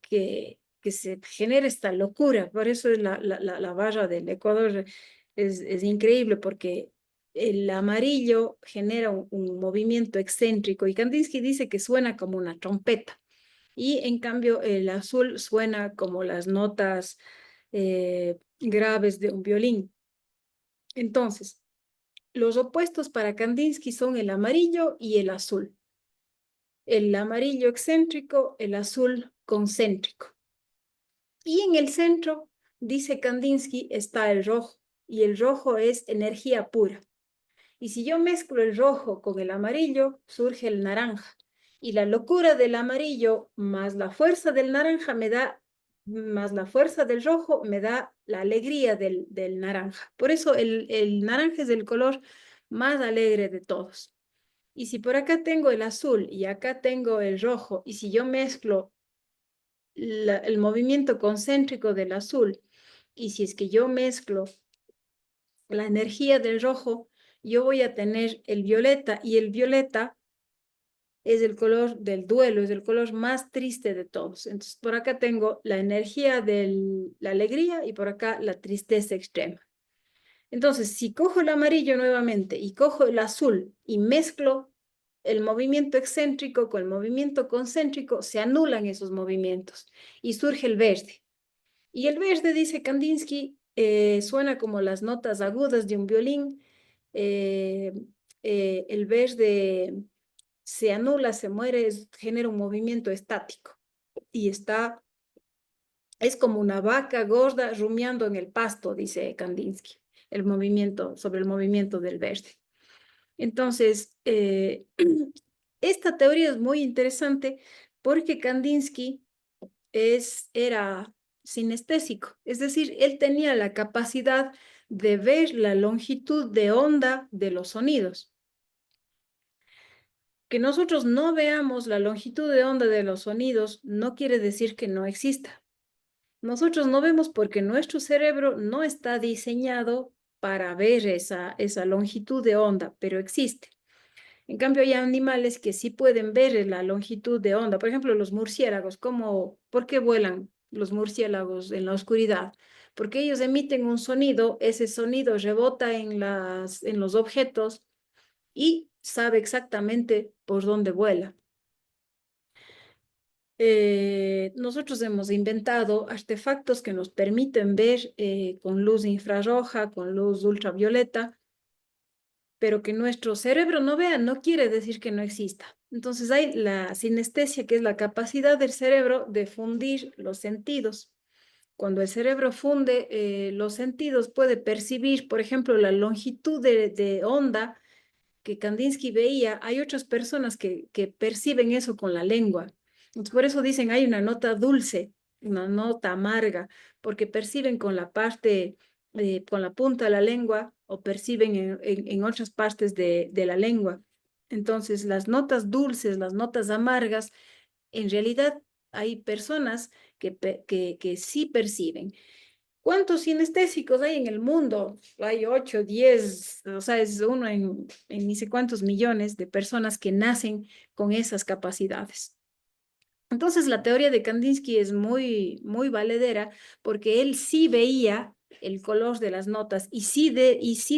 se genere esta locura. Por eso es la barra del Ecuador es increíble, porque el amarillo genera un movimiento excéntrico y Kandinsky dice que suena como una trompeta. Y en cambio el azul suena como las notas graves de un violín. Entonces, los opuestos para Kandinsky son el amarillo y el azul. El amarillo excéntrico, el azul concéntrico. Y en el centro, dice Kandinsky, está el rojo, y el rojo es energía pura. Y si yo mezclo el rojo con el amarillo, surge el naranja. Y la locura del amarillo más la fuerza del naranja más la fuerza del rojo me da la alegría del naranja. Por eso el naranja es el color más alegre de todos. Y si por acá tengo el azul y acá tengo el rojo, y si yo mezclo el movimiento concéntrico del azul, y si es que yo mezclo la energía del rojo, yo voy a tener el violeta, y el violeta es el color del duelo, es el color más triste de todos. Entonces, por acá tengo la energía de la alegría y por acá la tristeza extrema. Entonces, si cojo el amarillo nuevamente y cojo el azul y mezclo el movimiento excéntrico con el movimiento concéntrico, se anulan esos movimientos y surge el verde. Y el verde, dice Kandinsky, suena como las notas agudas de un violín. El verde se anula, se muere, genera un movimiento estático y es como una vaca gorda rumiando en el pasto, dice Kandinsky, sobre el movimiento del verde. Entonces, esta teoría es muy interesante porque Kandinsky era sinestésico, es decir, él tenía la capacidad de ver la longitud de onda de los sonidos. Que nosotros no veamos la longitud de onda de los sonidos no quiere decir que no exista. Nosotros no vemos porque nuestro cerebro no está diseñado para ver esa longitud de onda, pero existe. En cambio, hay animales que sí pueden ver la longitud de onda. Por ejemplo, los murciélagos. ¿Por qué vuelan los murciélagos en la oscuridad? Porque ellos emiten un sonido, ese sonido rebota en los objetos y sabe exactamente por dónde vuela. Nosotros hemos inventado artefactos que nos permiten ver con luz infrarroja, con luz ultravioleta, pero que nuestro cerebro no vea no quiere decir que no exista. Entonces hay la sinestesia, que es la capacidad del cerebro de fundir los sentidos. Cuando el cerebro funde los sentidos, puede percibir, por ejemplo, la longitud de onda que Kandinsky veía. Hay otras personas que perciben eso con la lengua. Entonces, por eso dicen hay una nota dulce, una nota amarga, porque perciben con la parte, con la punta de la lengua, o perciben en otras partes de la lengua. Entonces, las notas dulces, las notas amargas, en realidad hay personas que sí perciben. ¿Cuántos sinestésicos hay en el mundo? Hay 8, 10, o sea, es uno en ni sé cuántos millones de personas que nacen con esas capacidades. Entonces, la teoría de Kandinsky es muy, muy valedera porque él sí veía el color de las notas y sí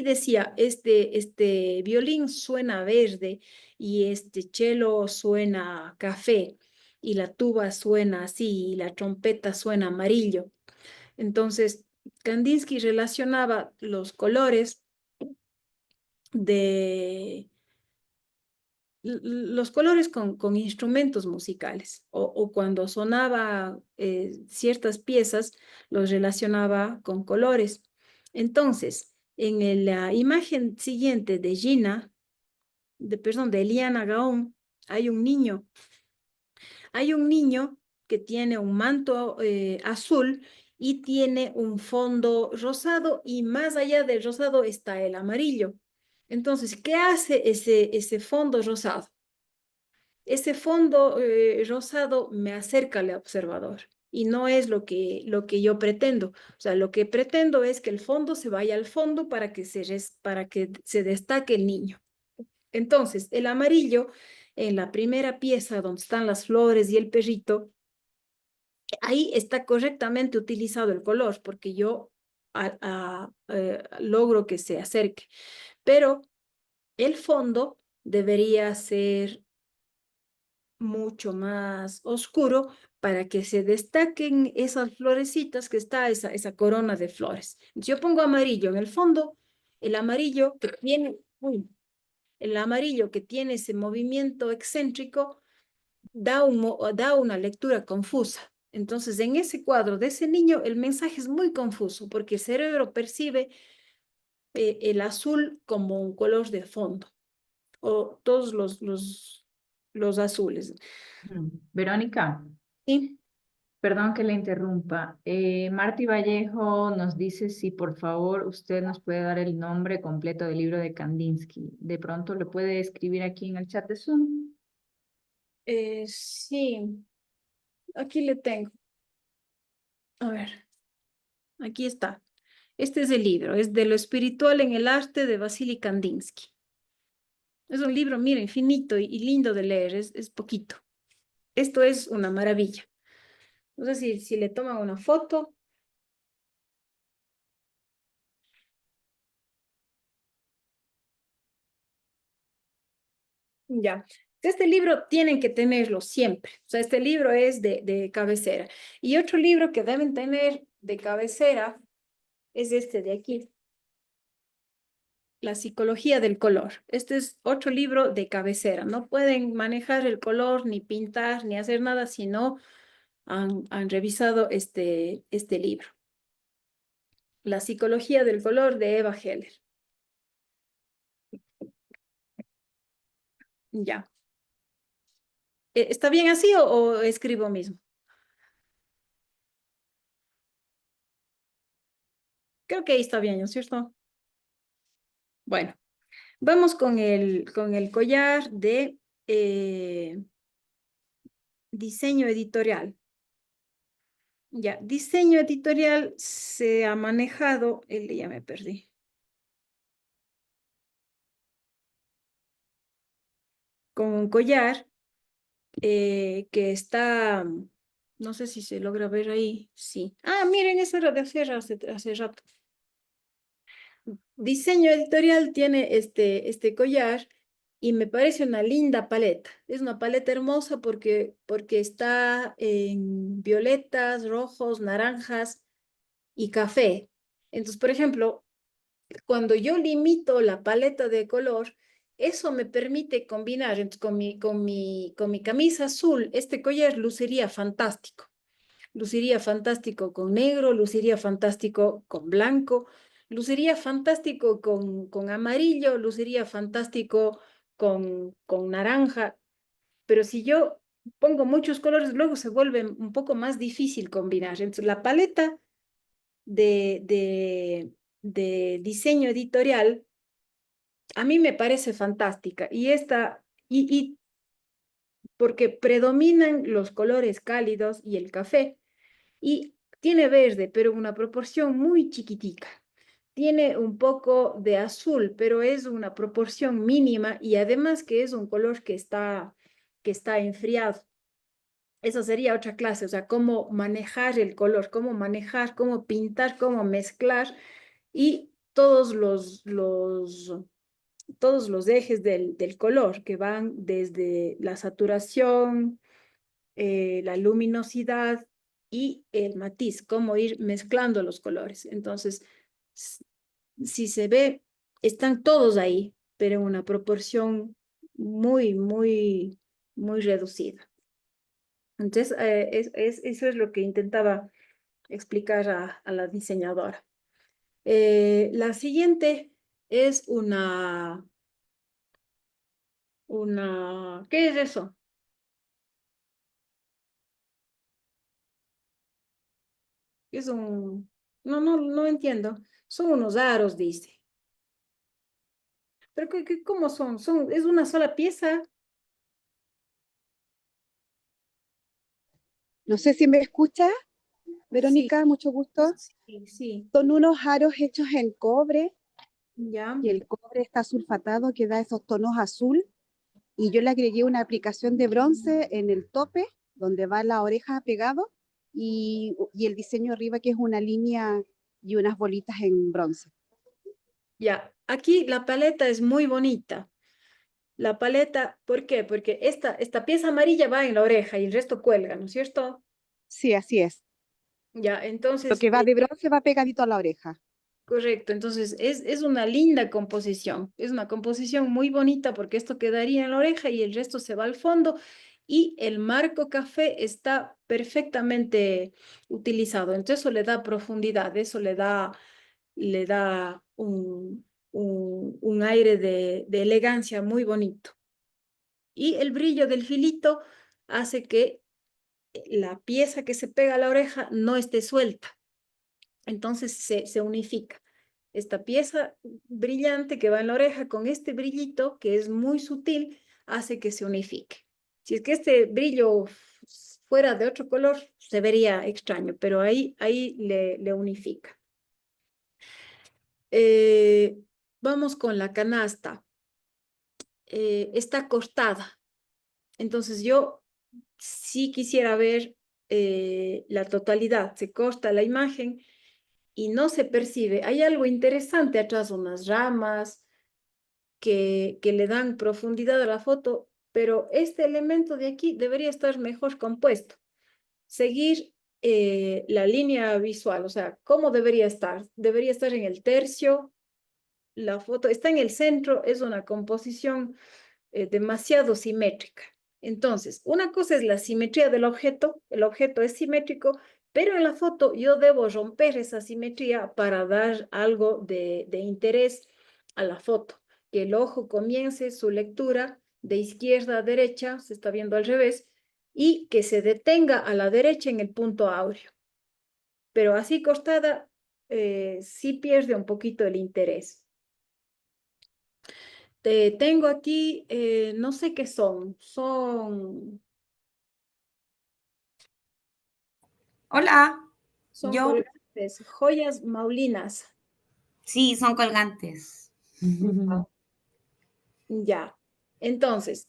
decía, este violín suena verde y este cello suena café y la tuba suena así y la trompeta suena amarillo. Entonces, Kandinsky relacionaba los colores con instrumentos musicales, o cuando sonaba ciertas piezas, los relacionaba con colores. Entonces, en la imagen siguiente de de Eliana Gaón, hay un niño que tiene un manto azul y tiene un fondo rosado, y más allá del rosado está el amarillo. Entonces, ¿qué hace ese fondo rosado? Ese fondo rosado me acerca al observador. y no es lo que yo pretendo. O sea, lo que pretendo es que el fondo se vaya al fondo para que se destaque el niño. Entonces, el amarillo en la primera pieza donde están las flores y el perrito, ahí está correctamente utilizado el color porque yo logro que se acerque. Pero el fondo debería ser mucho más oscuro para que se destaquen esas florecitas que está esa corona de flores. Yo pongo amarillo en el fondo, el amarillo que tiene, el amarillo que tiene ese movimiento excéntrico da una lectura confusa. Entonces, en ese cuadro de ese niño, el mensaje es muy confuso porque el cerebro percibe el azul como un color de fondo o todos los azules. Verónica, ¿Sí? perdón que le interrumpa. Marty Vallejo nos dice si por favor usted nos puede dar el nombre completo del libro de Kandinsky. De pronto lo puede escribir aquí en el chat de Zoom. Sí, aquí le tengo. A ver, aquí está. Este es el libro, es de lo espiritual en el arte de Vasily Kandinsky. Es un libro, miren, finito y lindo de leer, es poquito. Esto es una maravilla. No sé si le toman una foto. Ya. Este libro tienen que tenerlo siempre. O sea, este libro es de cabecera. Y otro libro que deben tener de cabecera es este de aquí. La psicología del color. Este es otro libro de cabecera. No pueden manejar el color, ni pintar, ni hacer nada si no han revisado este libro. La psicología del color de Eva Heller. Ya. ¿Está bien así o escribo mismo? Creo que ahí está bien, ¿no es cierto? Bueno, vamos con el collar de diseño editorial. Ya, diseño editorial se ha manejado, ya me perdí. Con un collar que está, no sé si se logra ver ahí, sí. Ah, miren, eso era de hace rato. Diseño editorial tiene este collar y me parece una linda paleta. Es una paleta hermosa porque está en violetas, rojos, naranjas y café. Entonces, por ejemplo, cuando yo limito la paleta de color, eso me permite combinar. Entonces, con mi camisa azul, este collar luciría fantástico. Luciría fantástico con negro, luciría fantástico con blanco, luciría fantástico con amarillo, luciría fantástico con naranja. Pero si yo pongo muchos colores, luego se vuelve un poco más difícil combinar. Entonces, la paleta de diseño editorial a mí me parece fantástica. Y porque predominan los colores cálidos y el café. Y tiene verde, pero una proporción muy chiquitica. Tiene un poco de azul, pero es una proporción mínima y además que es un color que está enfriado. Esa sería otra clase, o sea, cómo manejar el color, cómo manejar, cómo pintar, cómo mezclar y todos los ejes del color que van desde la saturación, la luminosidad y el matiz, cómo ir mezclando los colores. Entonces, si se ve, están todos ahí, pero en una proporción muy reducida. Entonces, eso es lo que intentaba explicar a la diseñadora. La siguiente es ¿qué es eso? Es no entiendo. Son unos aros, dice. ¿Pero cómo son? ¿Es una sola pieza? No sé si me escucha, Sí, Verónica, mucho gusto. sí, sí. Son unos aros hechos en cobre Ya, y el cobre está sulfatado que da esos tonos azul. Y yo le agregué una aplicación de bronce en el tope, donde va la oreja pegado, y el diseño arriba que es una línea y unas bolitas en bronce. ya. Aquí la paleta es muy bonita. La paleta, ¿por qué? Porque esta pieza amarilla va en la oreja y el resto cuelga, ¿no es cierto? Sí, así es. Ya, Lo entonces, que va de bronce va pegadito a la oreja. correcto, entonces es una linda composición, es una composición muy bonita porque esto quedaría en la oreja y el resto se va al fondo y el marco café está perfectamente utilizado, entonces eso le da profundidad, eso le da un aire de elegancia muy bonito. Y el brillo del filito hace que la pieza que se pega a la oreja no esté suelta. Entonces se unifica. Esta pieza brillante que va en la oreja con este brillito que es muy sutil hace que se unifique. Si es que este brillo fuera de otro color se vería extraño, pero ahí le unifica. Vamos con la canasta. Está cortada. Entonces yo sí quisiera ver la totalidad. Se corta la imagen y no se percibe. Hay algo interesante atrás, unas ramas que le dan profundidad a la foto, pero este elemento de aquí debería estar mejor compuesto. Seguir la línea visual, o sea, ¿cómo debería estar? Debería estar en el tercio. La foto está en el centro, es una composición demasiado simétrica. Entonces, una cosa es la simetría del objeto, el objeto es simétrico, pero en la foto yo debo romper esa simetría para dar algo de interés a la foto, que el ojo comience su lectura de izquierda a derecha, se está viendo al revés, y que se detenga a la derecha en el punto áureo. Pero así cortada, sí pierde un poquito el interés. Tengo aquí, no sé qué Hola, son yo colgantes, joyas maulinas. sí, son colgantes. Ya. Entonces,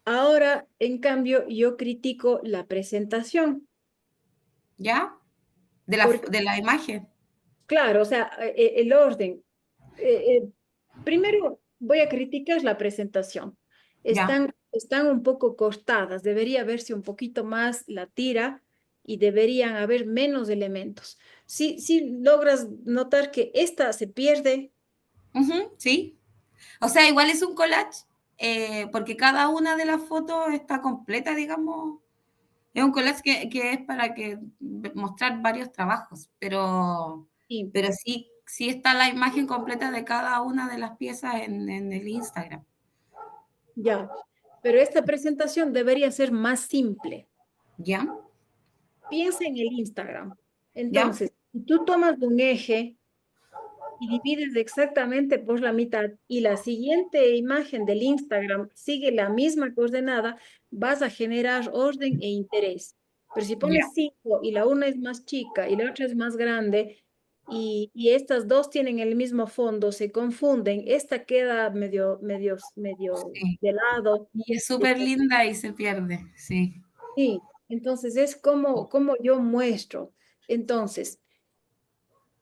ahora, en cambio, yo critico la presentación. ¿Ya? Porque, De la imagen. claro, o sea, el orden. Primero, voy a criticar la presentación. Ya. Están un poco cortadas. Debería verse un poquito más la tira y deberían haber menos elementos. Sí logras notar que esta se pierde. Ujú, sí. O sea, igual es un collage, porque cada una de las fotos está completa, digamos. Es un collage que es para que mostrar varios trabajos, Sí, pero sí, sí está la imagen completa de cada una de las piezas en el Instagram. ya. Pero esta presentación debería ser más simple. ¿Ya? Piensa en el Instagram. ¿Ya? Entonces, si tú tomas un eje y divides exactamente por la mitad y la siguiente imagen del Instagram sigue la misma coordenada, vas a generar orden e interés. Pero si ¿Ya? pones 5 y la una es más chica y la otra es más grande y estas dos tienen el mismo fondo, se confunden, esta queda medio Sí. de lado. Y es súper linda y se pierde, sí. Sí, entonces es como yo muestro. Entonces,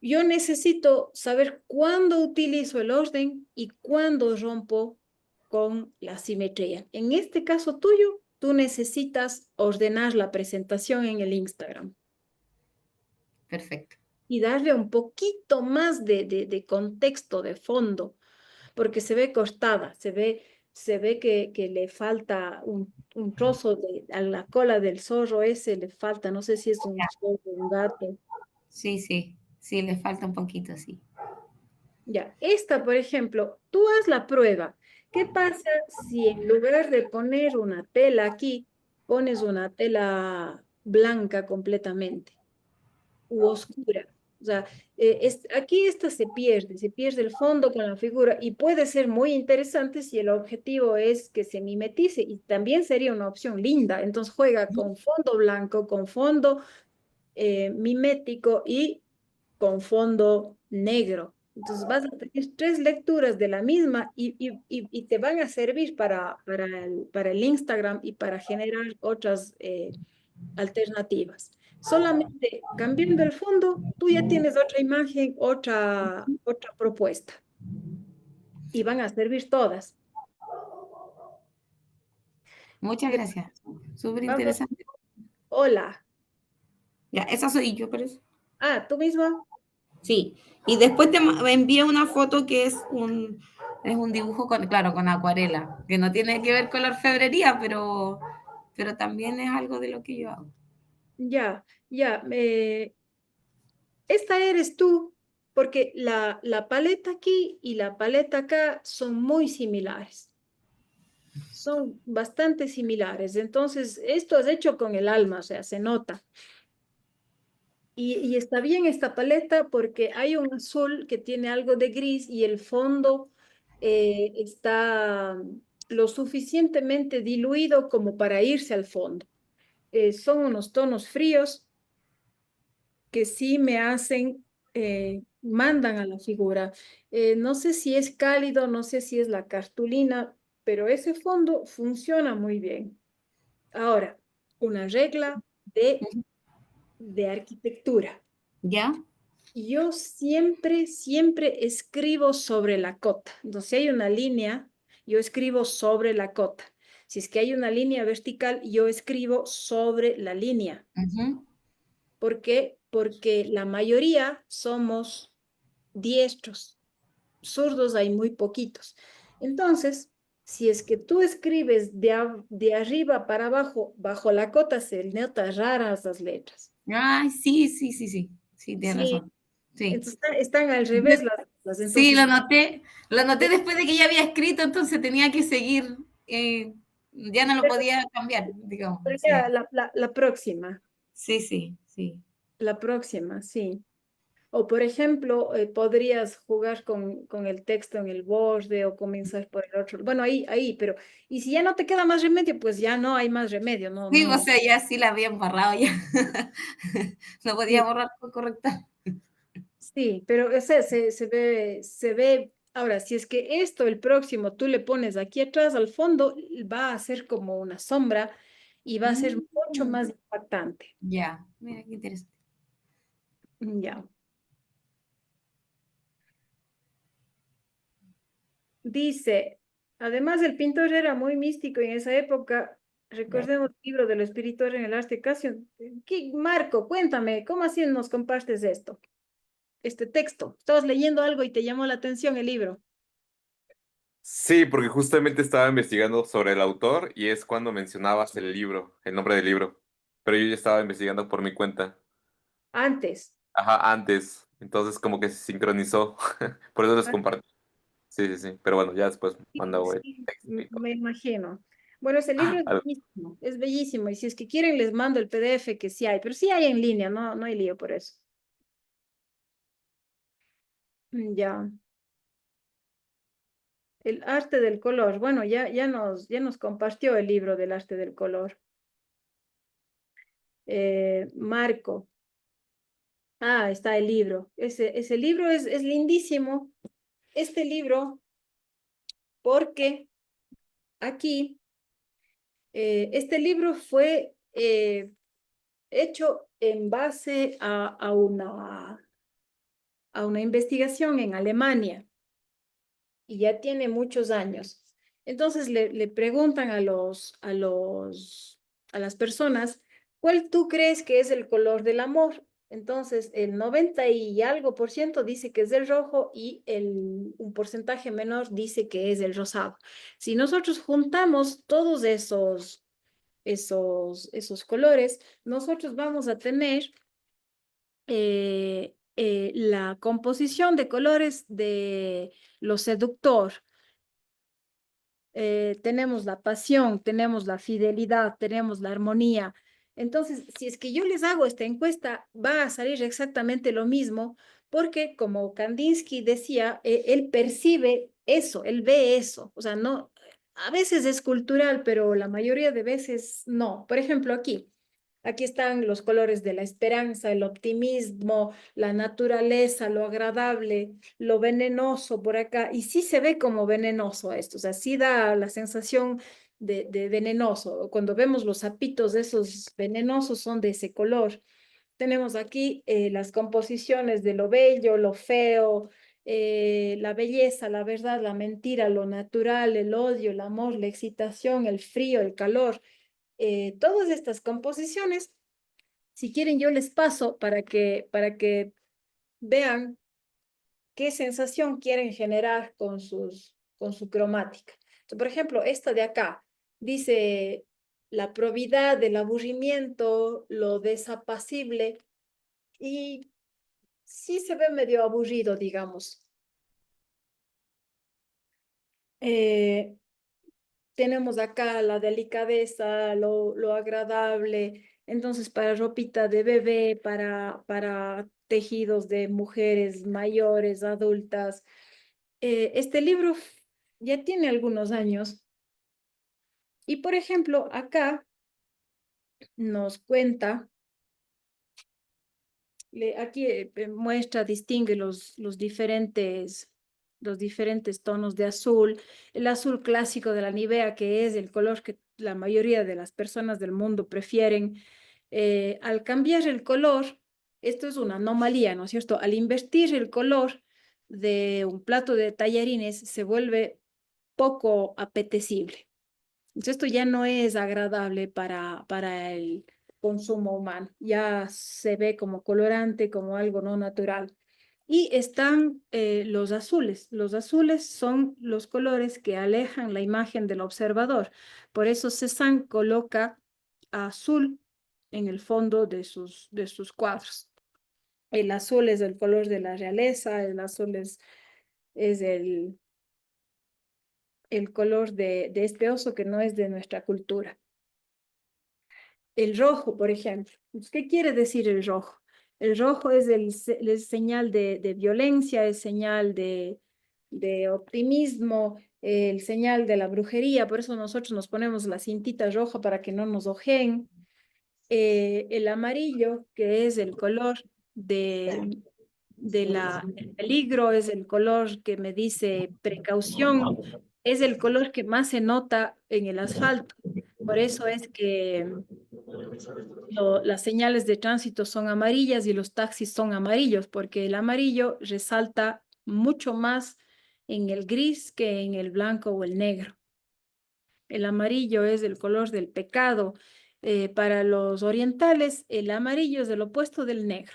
yo necesito saber cuándo utilizo el orden y cuándo rompo con la simetría. En este caso tuyo, tú necesitas ordenar la presentación en el Instagram Perfecto. y darle un poquito más de contexto, de fondo, porque se ve cortada, se ve que le falta un trozo a la cola del zorro ese, le falta, no sé si es un zorro, un gato. Sí, sí, sí, le falta un poquito, sí. Ya, esta, por ejemplo, tú haz la prueba. ¿Qué pasa si en lugar de poner una tela aquí, pones una tela blanca completamente u oscura? sea, aquí esta se pierde el fondo con la figura y puede ser muy interesante si el objetivo es que se mimetice y también sería una opción linda. Entonces juega con fondo blanco, con fondo mimético y con fondo negro. Entonces vas a tener 3 lecturas de la misma y te van a servir para el Instagram y para generar otras alternativas. Solamente cambiando el fondo, tú ya tienes otra imagen, otra propuesta. Y van a servir todas. Muchas gracias. Súper Vamos, interesante. hola. Ya, esa soy yo, parece. Ah, ¿tú misma? Sí. Y después me envía una foto que es un dibujo con, claro, con acuarela, que no tiene que ver con la orfebrería, pero también es algo de lo que yo hago. Ya, ya. Esta eres tú, porque la paleta aquí y la paleta acá son muy similares. Son bastante similares. Entonces, esto has hecho con el alma, o sea, se nota. Y está bien esta paleta porque hay un azul que tiene algo de gris y el fondo está lo suficientemente diluido como para irse al fondo. Son unos tonos fríos que sí me hacen, mandan a la figura. No sé si es cálido, no sé si es la cartulina, pero ese fondo funciona muy bien. Ahora, una regla de arquitectura. ¿Ya? Yo siempre escribo sobre la cota. Entonces, si hay una línea, yo escribo sobre la cota. Si es que hay una línea vertical, yo escribo sobre la línea. ¿Por qué? Porque la mayoría somos diestros. Zurdos hay muy poquitos. Entonces, si es que tú escribes de arriba para abajo, bajo la cota, se notan raras las letras. Ay, sí, sí, sí, sí. Sí, tienes Sí, razón. Sí. entonces están al revés las cosas. Sí, Entonces, lo noté después de que ya había escrito, entonces tenía que seguir, ya no lo podía cambiar, digamos. pero Sí, ya la próxima, sí, sí, sí. la próxima, sí. O por ejemplo, podrías jugar con el texto en el borde o comenzar por el otro. Bueno, ahí, pero, y si ya no te queda más remedio, pues ya no hay más remedio, no, Sí, o no. sea, ya sí la había embarrado ya. No podía Sí, borrar con corrector. sí, pero ese se ve. Ahora, si es que esto, el próximo, tú le pones aquí atrás al fondo, va a ser como una sombra y va a ser mucho más impactante. Ya, mira qué interesante. Ya. Dice, además el pintor era muy místico y en esa época, recordemos el libro de los espirituales en el arte Casio. Marco, cuéntame, ¿cómo así nos compartes esto? Este texto. Estabas leyendo algo y te llamó la atención el libro. Sí, porque justamente estaba investigando sobre el autor y es cuando mencionabas el libro, el nombre del libro. Pero yo ya estaba investigando por mi cuenta. Antes. Ajá, antes. Entonces como que se sincronizó. Por eso les compartí. Sí, sí, sí. Pero bueno, ya después mando el Sí, texto y todo. me imagino. Bueno, ese libro Algo. es bellísimo. Y si es que quieren, les mando el PDF que sí hay, pero sí hay en línea, no hay lío por eso. Ya. El arte del color. Bueno, ya nos compartió el libro del arte del color. Marco. Ah, está el libro. Ese libro es lindísimo. Este libro, porque aquí, este libro fue hecho en base a una investigación en Alemania y ya tiene muchos años. Entonces le preguntan a las personas, ¿cuál tú crees que es el color del amor? Entonces, el 90 y algo por ciento dice que es el rojo y un porcentaje menor dice que es el rosado. Si nosotros juntamos todos esos colores, nosotros vamos a tener la composición de colores de lo seductor. Tenemos la pasión, tenemos la fidelidad, tenemos la armonía, Entonces, si es que yo les hago esta encuesta, va a salir exactamente lo mismo, porque como Kandinsky decía, él percibe eso, él ve eso. O sea, no, a veces es cultural, pero la mayoría de veces no. Por ejemplo, aquí están los colores de la esperanza, el optimismo, la naturaleza, lo agradable, lo venenoso por acá. Y sí se ve como venenoso esto, o sea, sí da la sensación de venenoso. Cuando vemos los sapitos de esos venenosos son de ese color. Tenemos aquí las composiciones de lo bello, lo feo, la belleza, la verdad, la mentira, lo natural, el odio, el amor, la excitación, el frío, el calor. Todas estas composiciones, si quieren, yo les paso para que vean qué sensación quieren generar con su cromática. Entonces, por ejemplo, esta de acá dice la probidad, el aburrimiento, lo desapacible, y sí se ve medio aburrido, digamos. Eh, Tenemos acá la delicadeza, lo agradable. Entonces, para ropita de bebé, para tejidos de mujeres mayores, adultas. Este libro ya tiene algunos años. Y, por ejemplo, acá nos cuenta, aquí muestra, distingue los diferentes tonos de azul. El azul clásico de la Nivea, que es el color que la mayoría de las personas del mundo prefieren. Al cambiar el color, esto es una anomalía, ¿no es cierto? Al invertir el color de un plato de tallarines, se vuelve poco apetecible. Entonces, esto ya no es agradable para el consumo humano. Ya se ve como colorante, como algo no natural. Y están los azules. Los azules son los colores que alejan la imagen del observador. Por eso Cézanne coloca azul en el fondo de sus cuadros. El azul es el color de la realeza, el azul es el color de este oso que no es de nuestra cultura. El rojo, por ejemplo. ¿Qué quiere decir el rojo? El rojo es el señal de violencia, es señal de optimismo, el señal de la brujería. Por eso nosotros nos ponemos la cintita roja para que no nos ojeen. El amarillo, que es el color el peligro, es el color que me dice precaución, es el color que más se nota en el asfalto. Por eso es que las señales de tránsito son amarillas y los taxis son amarillos, porque el amarillo resalta mucho más en el gris que en el blanco o el negro. El amarillo es el color del pecado. Para los orientales, el amarillo es el opuesto del negro.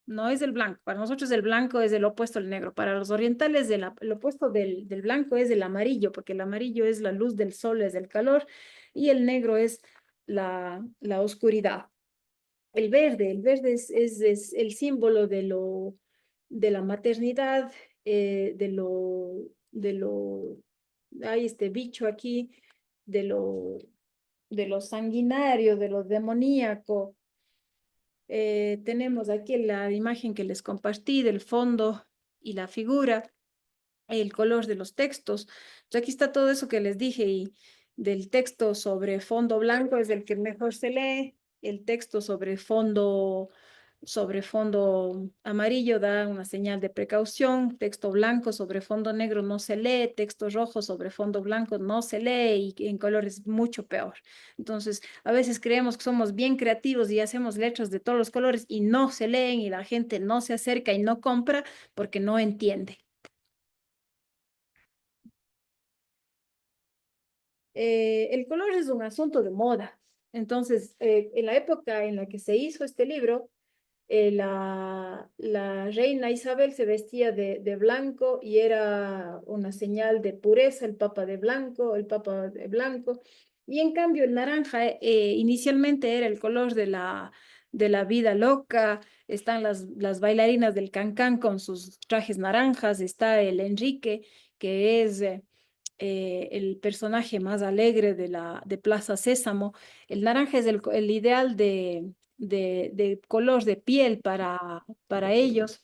No es el blanco. Para nosotros el blanco es el opuesto al negro. Para los orientales el opuesto del blanco es el amarillo, porque el amarillo es la luz del sol, es el calor, y el negro es la oscuridad. El verde es el símbolo de la maternidad, hay este bicho aquí, de lo sanguinario, de lo demoníaco. Tenemos aquí la imagen que les compartí del fondo y la figura, el color de los textos. Entonces, aquí está todo eso que les dije, y del texto sobre fondo blanco es el que mejor se lee. El texto sobre fondo amarillo da una señal de precaución. Texto blanco sobre fondo negro no se lee. Texto rojo sobre fondo blanco no se lee, y en colores mucho peor. Entonces, a veces creemos que somos bien creativos y hacemos letras de todos los colores y no se leen, y la gente no se acerca y no compra porque no entiende. El color es un asunto de moda. Entonces, en la época en la que se hizo este libro, la reina Isabel se vestía de blanco y era una señal de pureza, el papa de blanco. Y en cambio el naranja inicialmente era el color de la vida loca. Están las bailarinas del cancán con sus trajes naranjas. Está el Enrique, que es el personaje más alegre de Plaza Sésamo. El naranja es el ideal de color de piel para ellos,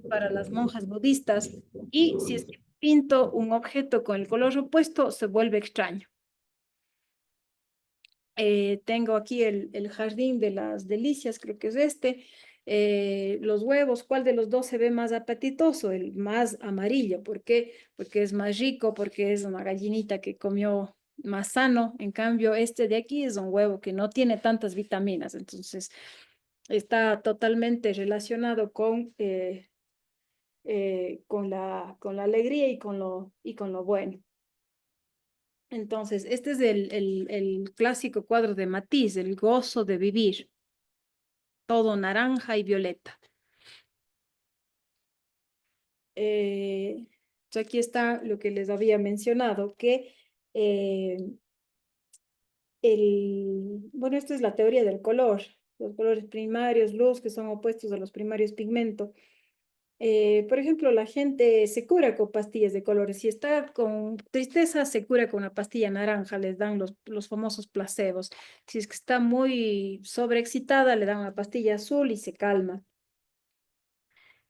para las monjas budistas. Y si es que pinto un objeto con el color opuesto, se vuelve extraño. Tengo aquí el jardín de las delicias, creo que es este. Los huevos, ¿cuál de los dos se ve más apetitoso? El más amarillo. ¿Por qué? Porque es más rico, porque es una gallinita que comió más sano. En cambio, este de aquí es un huevo que no tiene tantas vitaminas. Entonces, está totalmente relacionado con la alegría y con lo bueno. Entonces, este es el clásico cuadro de Matisse, el gozo de vivir, todo naranja y violeta. Aquí está lo que les había mencionado, que bueno, esta es la teoría del color, los colores primarios, luz, que son opuestos a los primarios pigmento. Por ejemplo, la gente se cura con pastillas de colores. Si está con tristeza, se cura con una pastilla naranja, les dan los famosos placebos. Si es que está muy sobreexcitada, le dan una pastilla azul y se calma.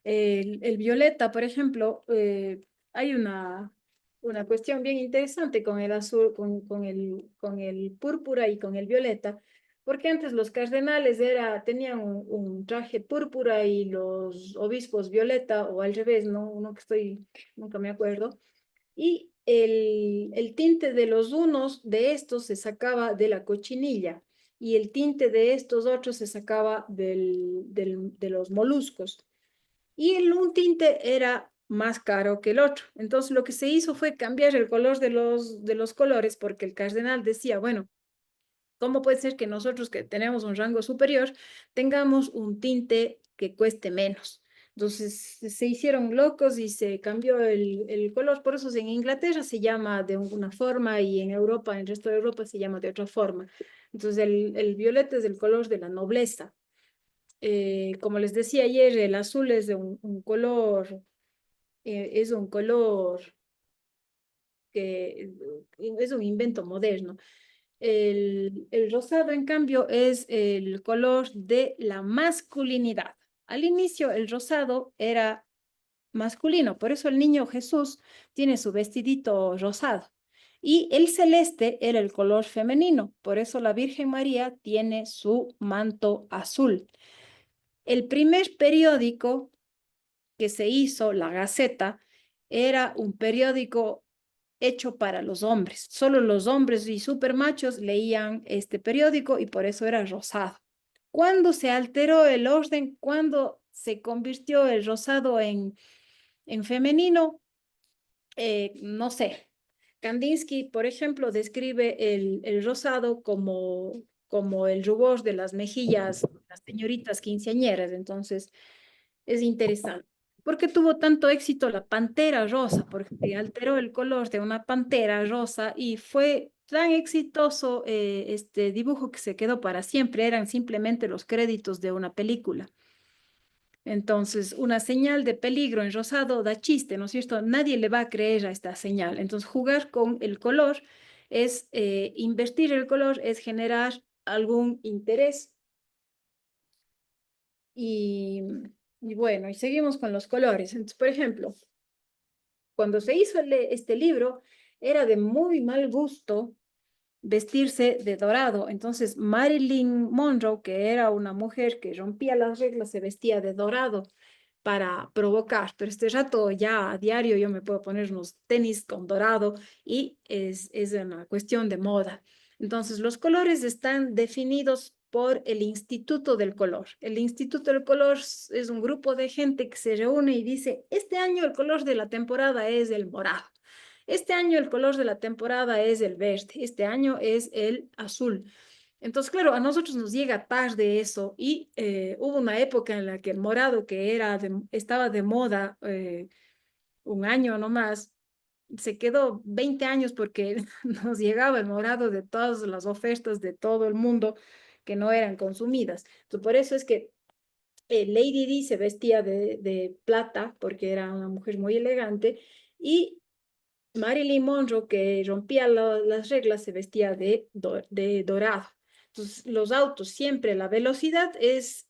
El violeta, por ejemplo, hay una cuestión bien interesante con el azul, con el púrpura y con el violeta, porque antes los cardenales tenían un traje púrpura y los obispos violeta, o al revés, no, nunca me acuerdo, y el tinte de los unos de estos se sacaba de la cochinilla, y el tinte de estos otros se sacaba de los moluscos. Y un tinte era más caro que el otro. Entonces lo que se hizo fue cambiar el color de los colores, porque el cardenal decía, bueno, ¿cómo puede ser que nosotros que tenemos un rango superior tengamos un tinte que cueste menos? Entonces se hicieron locos y se cambió el color. Por eso en Inglaterra se llama de una forma y en Europa, en el resto de Europa se llama de otra forma. Entonces el violeta es el color de la nobleza. Como les decía ayer, el azul es de un color, es un color que es un invento moderno. El rosado, en cambio, es el color de la masculinidad. Al inicio, el rosado era masculino, por eso el niño Jesús tiene su vestidito rosado. Y el celeste era el color femenino, por eso la Virgen María tiene su manto azul. El primer periódico que se hizo, la Gaceta, era un periódico hecho para los hombres. Solo los hombres y supermachos leían este periódico y por eso era rosado. ¿Cuándo se alteró el orden? ¿Cuándo se convirtió el rosado en femenino? No sé. Kandinsky, por ejemplo, describe el rosado como el rubor de las mejillas de las señoritas quinceañeras. Entonces, es interesante. ¿Por qué tuvo tanto éxito la pantera rosa? Porque alteró el color de una pantera rosa y fue tan exitoso este dibujo que se quedó para siempre. Eran simplemente los créditos de una película. Entonces, una señal de peligro en rosado da chiste, ¿no es cierto? Nadie le va a creer a esta señal. Entonces, jugar con el color es invertir el color, es generar algún interés. Y bueno, y seguimos con los colores. Entonces, por ejemplo, cuando se hizo este libro, era de muy mal gusto vestirse de dorado. Entonces, Marilyn Monroe, que era una mujer que rompía las reglas, se vestía de dorado para provocar. Pero este rato ya a diario yo me puedo poner unos tenis con dorado y es una cuestión de moda. Entonces, los colores están definidos por el Instituto del Color. El Instituto del Color es un grupo de gente que se reúne y dice, este año el color de la temporada es el morado. Este año el color de la temporada es el verde, este año es el azul. Entonces, claro, a nosotros nos llega tarde eso y hubo una época en la que el morado que estaba de moda un año nomás, se quedó 20 años porque nos llegaba el morado de todas las ofertas de todo el mundo que no eran consumidas. Entonces, por eso es que Lady Di se vestía de plata porque era una mujer muy elegante y Marilyn Monroe, que rompía las reglas, se vestía de dorado. Entonces, los autos siempre, la velocidad es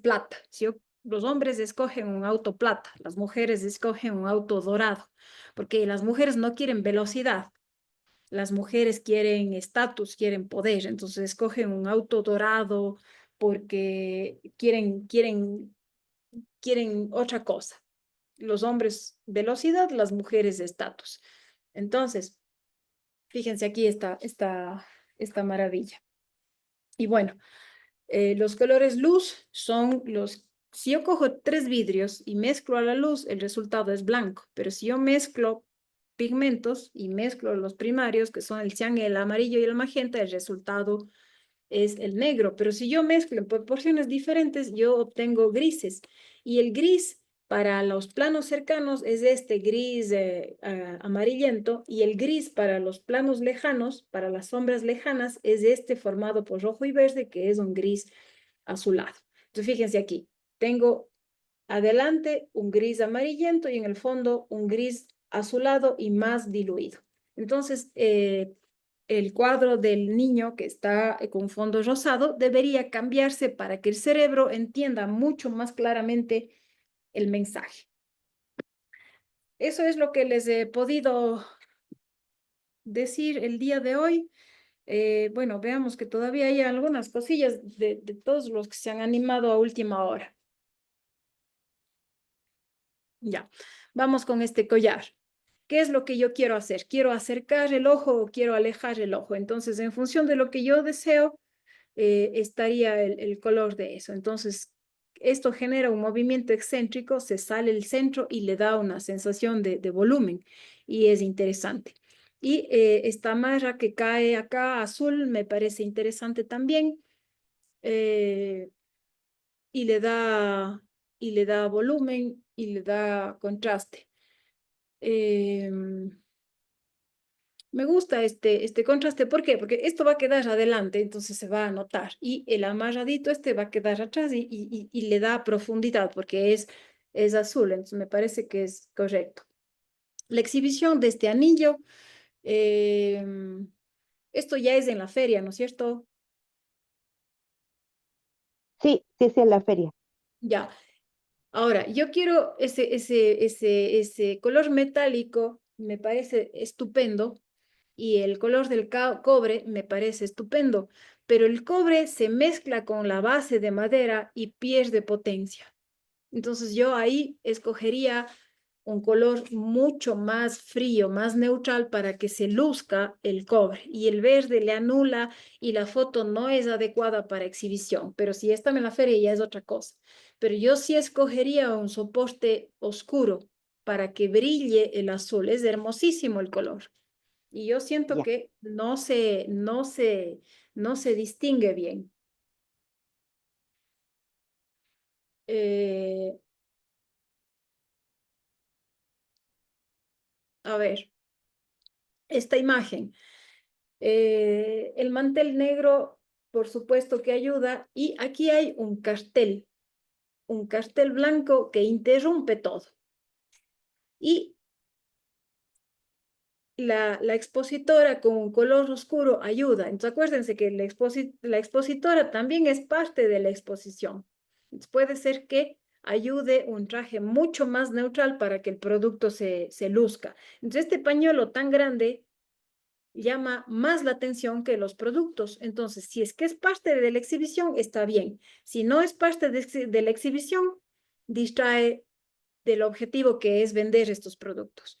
plata. Los hombres escogen un auto plata, las mujeres escogen un auto dorado, porque las mujeres no quieren velocidad, las mujeres quieren estatus, quieren poder, entonces escogen un auto dorado porque quieren otra cosa. Los hombres velocidad, las mujeres estatus. Entonces, fíjense aquí esta maravilla. Y bueno, los colores luz son si yo cojo 3 vidrios y mezclo a la luz, el resultado es blanco, pero si yo mezclo pigmentos y mezclo los primarios, que son el cian, el amarillo y el magenta, el resultado es el negro, pero si yo mezclo en proporciones diferentes, yo obtengo grises. Y el gris para los planos cercanos es este gris amarillento, y el gris para los planos lejanos, para las sombras lejanas, es este formado por rojo y verde, que es un gris azulado. Entonces, fíjense aquí, tengo adelante un gris amarillento y en el fondo un gris azulado y más diluido. Entonces, el cuadro del niño que está con fondo rosado debería cambiarse para que el cerebro entienda mucho más claramente el mensaje. Eso es lo que les he podido decir el día de hoy. Bueno, veamos que todavía hay algunas cosillas de todos los que se han animado a última hora. Ya, vamos con este collar. ¿Qué es lo que yo quiero hacer? ¿Quiero acercar el ojo o quiero alejar el ojo? Entonces, en función de lo que yo deseo, estaría el color de eso. Entonces, esto genera un movimiento excéntrico, se sale el centro y le da una sensación de volumen, y es interesante. Y esta marra que cae acá, azul, me parece interesante también, y le da volumen y le da contraste. Me gusta este contraste. ¿Por qué? Porque esto va a quedar adelante, entonces se va a notar. Y el amarradito va a quedar atrás y le da profundidad porque es azul. Entonces me parece que es correcto. La exhibición de este anillo, esto ya es en la feria, ¿no es cierto? Sí, sí, sí, en la feria. Ya. Ahora, yo quiero ese color metálico, me parece estupendo, y el color del cobre me parece estupendo, pero el cobre se mezcla con la base de madera y pierde potencia. Entonces yo ahí escogería un color mucho más frío, más neutral, para que se luzca el cobre, y el verde le anula y la foto no es adecuada para exhibición, pero si está en la feria ya es otra cosa. Pero yo sí escogería un soporte oscuro para que brille el azul. Es hermosísimo el color. Y yo siento Ya. que no se distingue bien. Eh, a ver, esta imagen. El mantel negro, por supuesto que ayuda. Y aquí hay un cartel blanco que interrumpe todo. Y la expositora con un color oscuro ayuda. Entonces acuérdense que la expositora también es parte de la exposición. Entonces puede ser que ayude un traje mucho más neutral para que el producto se luzca. Entonces este pañuelo tan grande llama más la atención que los productos. Entonces, si es que es parte de la exhibición, está bien. Si no es parte de la exhibición, distrae del objetivo, que es vender estos productos.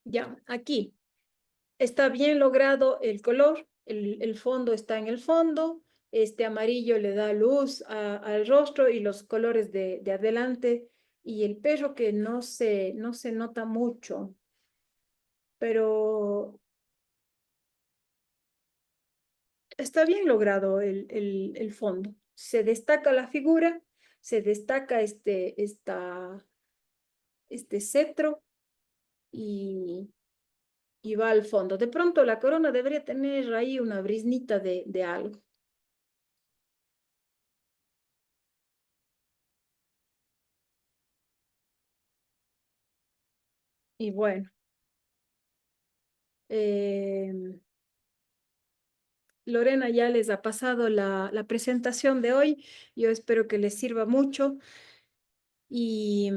Ya, aquí está bien logrado el color, el fondo está en el fondo, este amarillo le da luz al rostro y los colores de adelante, y el perro que no se nota mucho, pero está bien logrado el fondo. Se destaca la figura, se destaca este cetro y va al fondo. De pronto la corona debería tener ahí una brisnita de algo. Y bueno. Lorena ya les ha pasado la presentación de hoy. Yo espero que les sirva mucho y,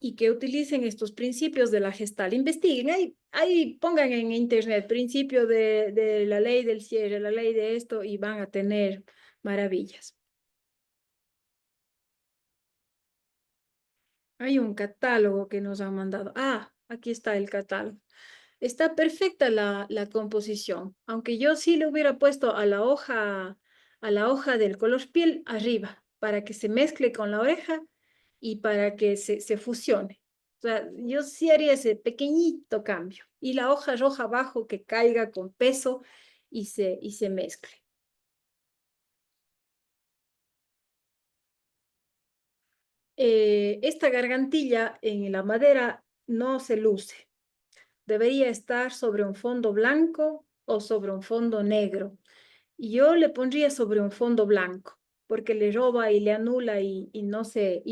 y que utilicen estos principios de la Gestalt. Investiguen, ahí pongan en internet principio de la ley del cierre, la ley de esto y van a tener maravillas. Hay un catálogo que nos han mandado. Ah, aquí está el catálogo. Está perfecta la composición, aunque yo sí le hubiera puesto a la hoja del color piel arriba, para que se mezcle con la oreja y para que se fusione. O sea, yo sí haría ese pequeñito cambio. Y la hoja roja abajo que caiga con peso y se mezcle. Esta gargantilla en la madera no se luce. Debería estar sobre un fondo blanco o sobre un fondo negro. Y yo le pondría sobre un fondo blanco, porque le roba y le anula y no se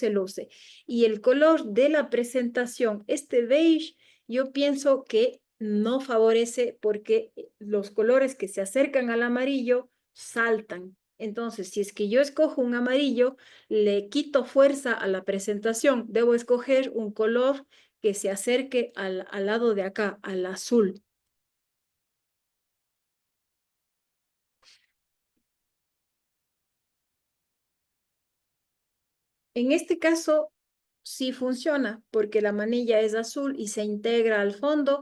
luce. Y el color de la presentación, este beige, yo pienso que no favorece porque los colores que se acercan al amarillo saltan. Entonces, si es que yo escojo un amarillo, le quito fuerza a la presentación. Debo escoger un color que se acerque al lado de acá, al azul. En este caso, sí funciona, porque la manilla es azul y se integra al fondo,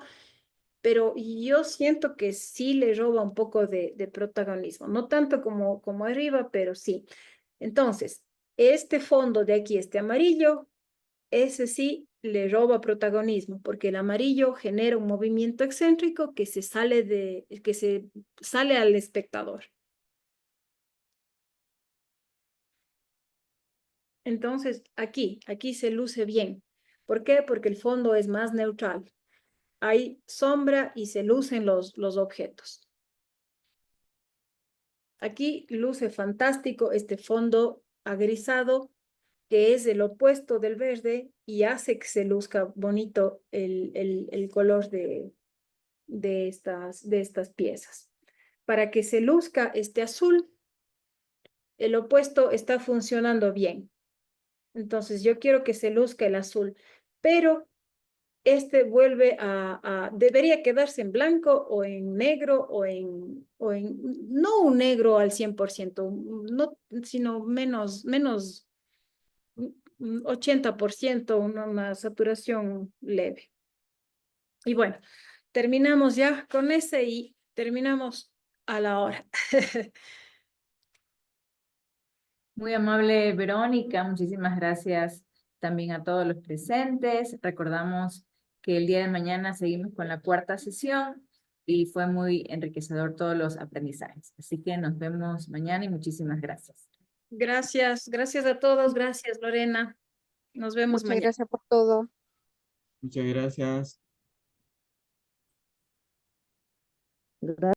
pero yo siento que sí le roba un poco de protagonismo. No tanto como arriba, pero sí. Entonces, este fondo de aquí, este amarillo, ese sí le roba protagonismo, porque el amarillo genera un movimiento excéntrico que se sale al espectador. Entonces, aquí se luce bien. ¿Por qué? Porque el fondo es más neutral. Hay sombra y se lucen los objetos. Aquí luce fantástico este fondo agrisado, que es el opuesto del verde y hace que se luzca bonito el color de estas piezas. Para que se luzca este azul, el opuesto está funcionando bien. Entonces yo quiero que se luzca el azul, pero este vuelve debería quedarse en blanco o en negro no un negro al 100%, no, sino menos 80%, una saturación leve. Y bueno, terminamos ya con ese y terminamos a la hora. Muy amable, Verónica. Muchísimas gracias también a todos los presentes. Recordamos que el día de mañana seguimos con la 4ª sesión y fue muy enriquecedor todos los aprendizajes. Así que nos vemos mañana y muchísimas gracias. Gracias a todos. Gracias, Lorena. Nos vemos Muchas mañana. gracias por todo. Muchas gracias. Gracias.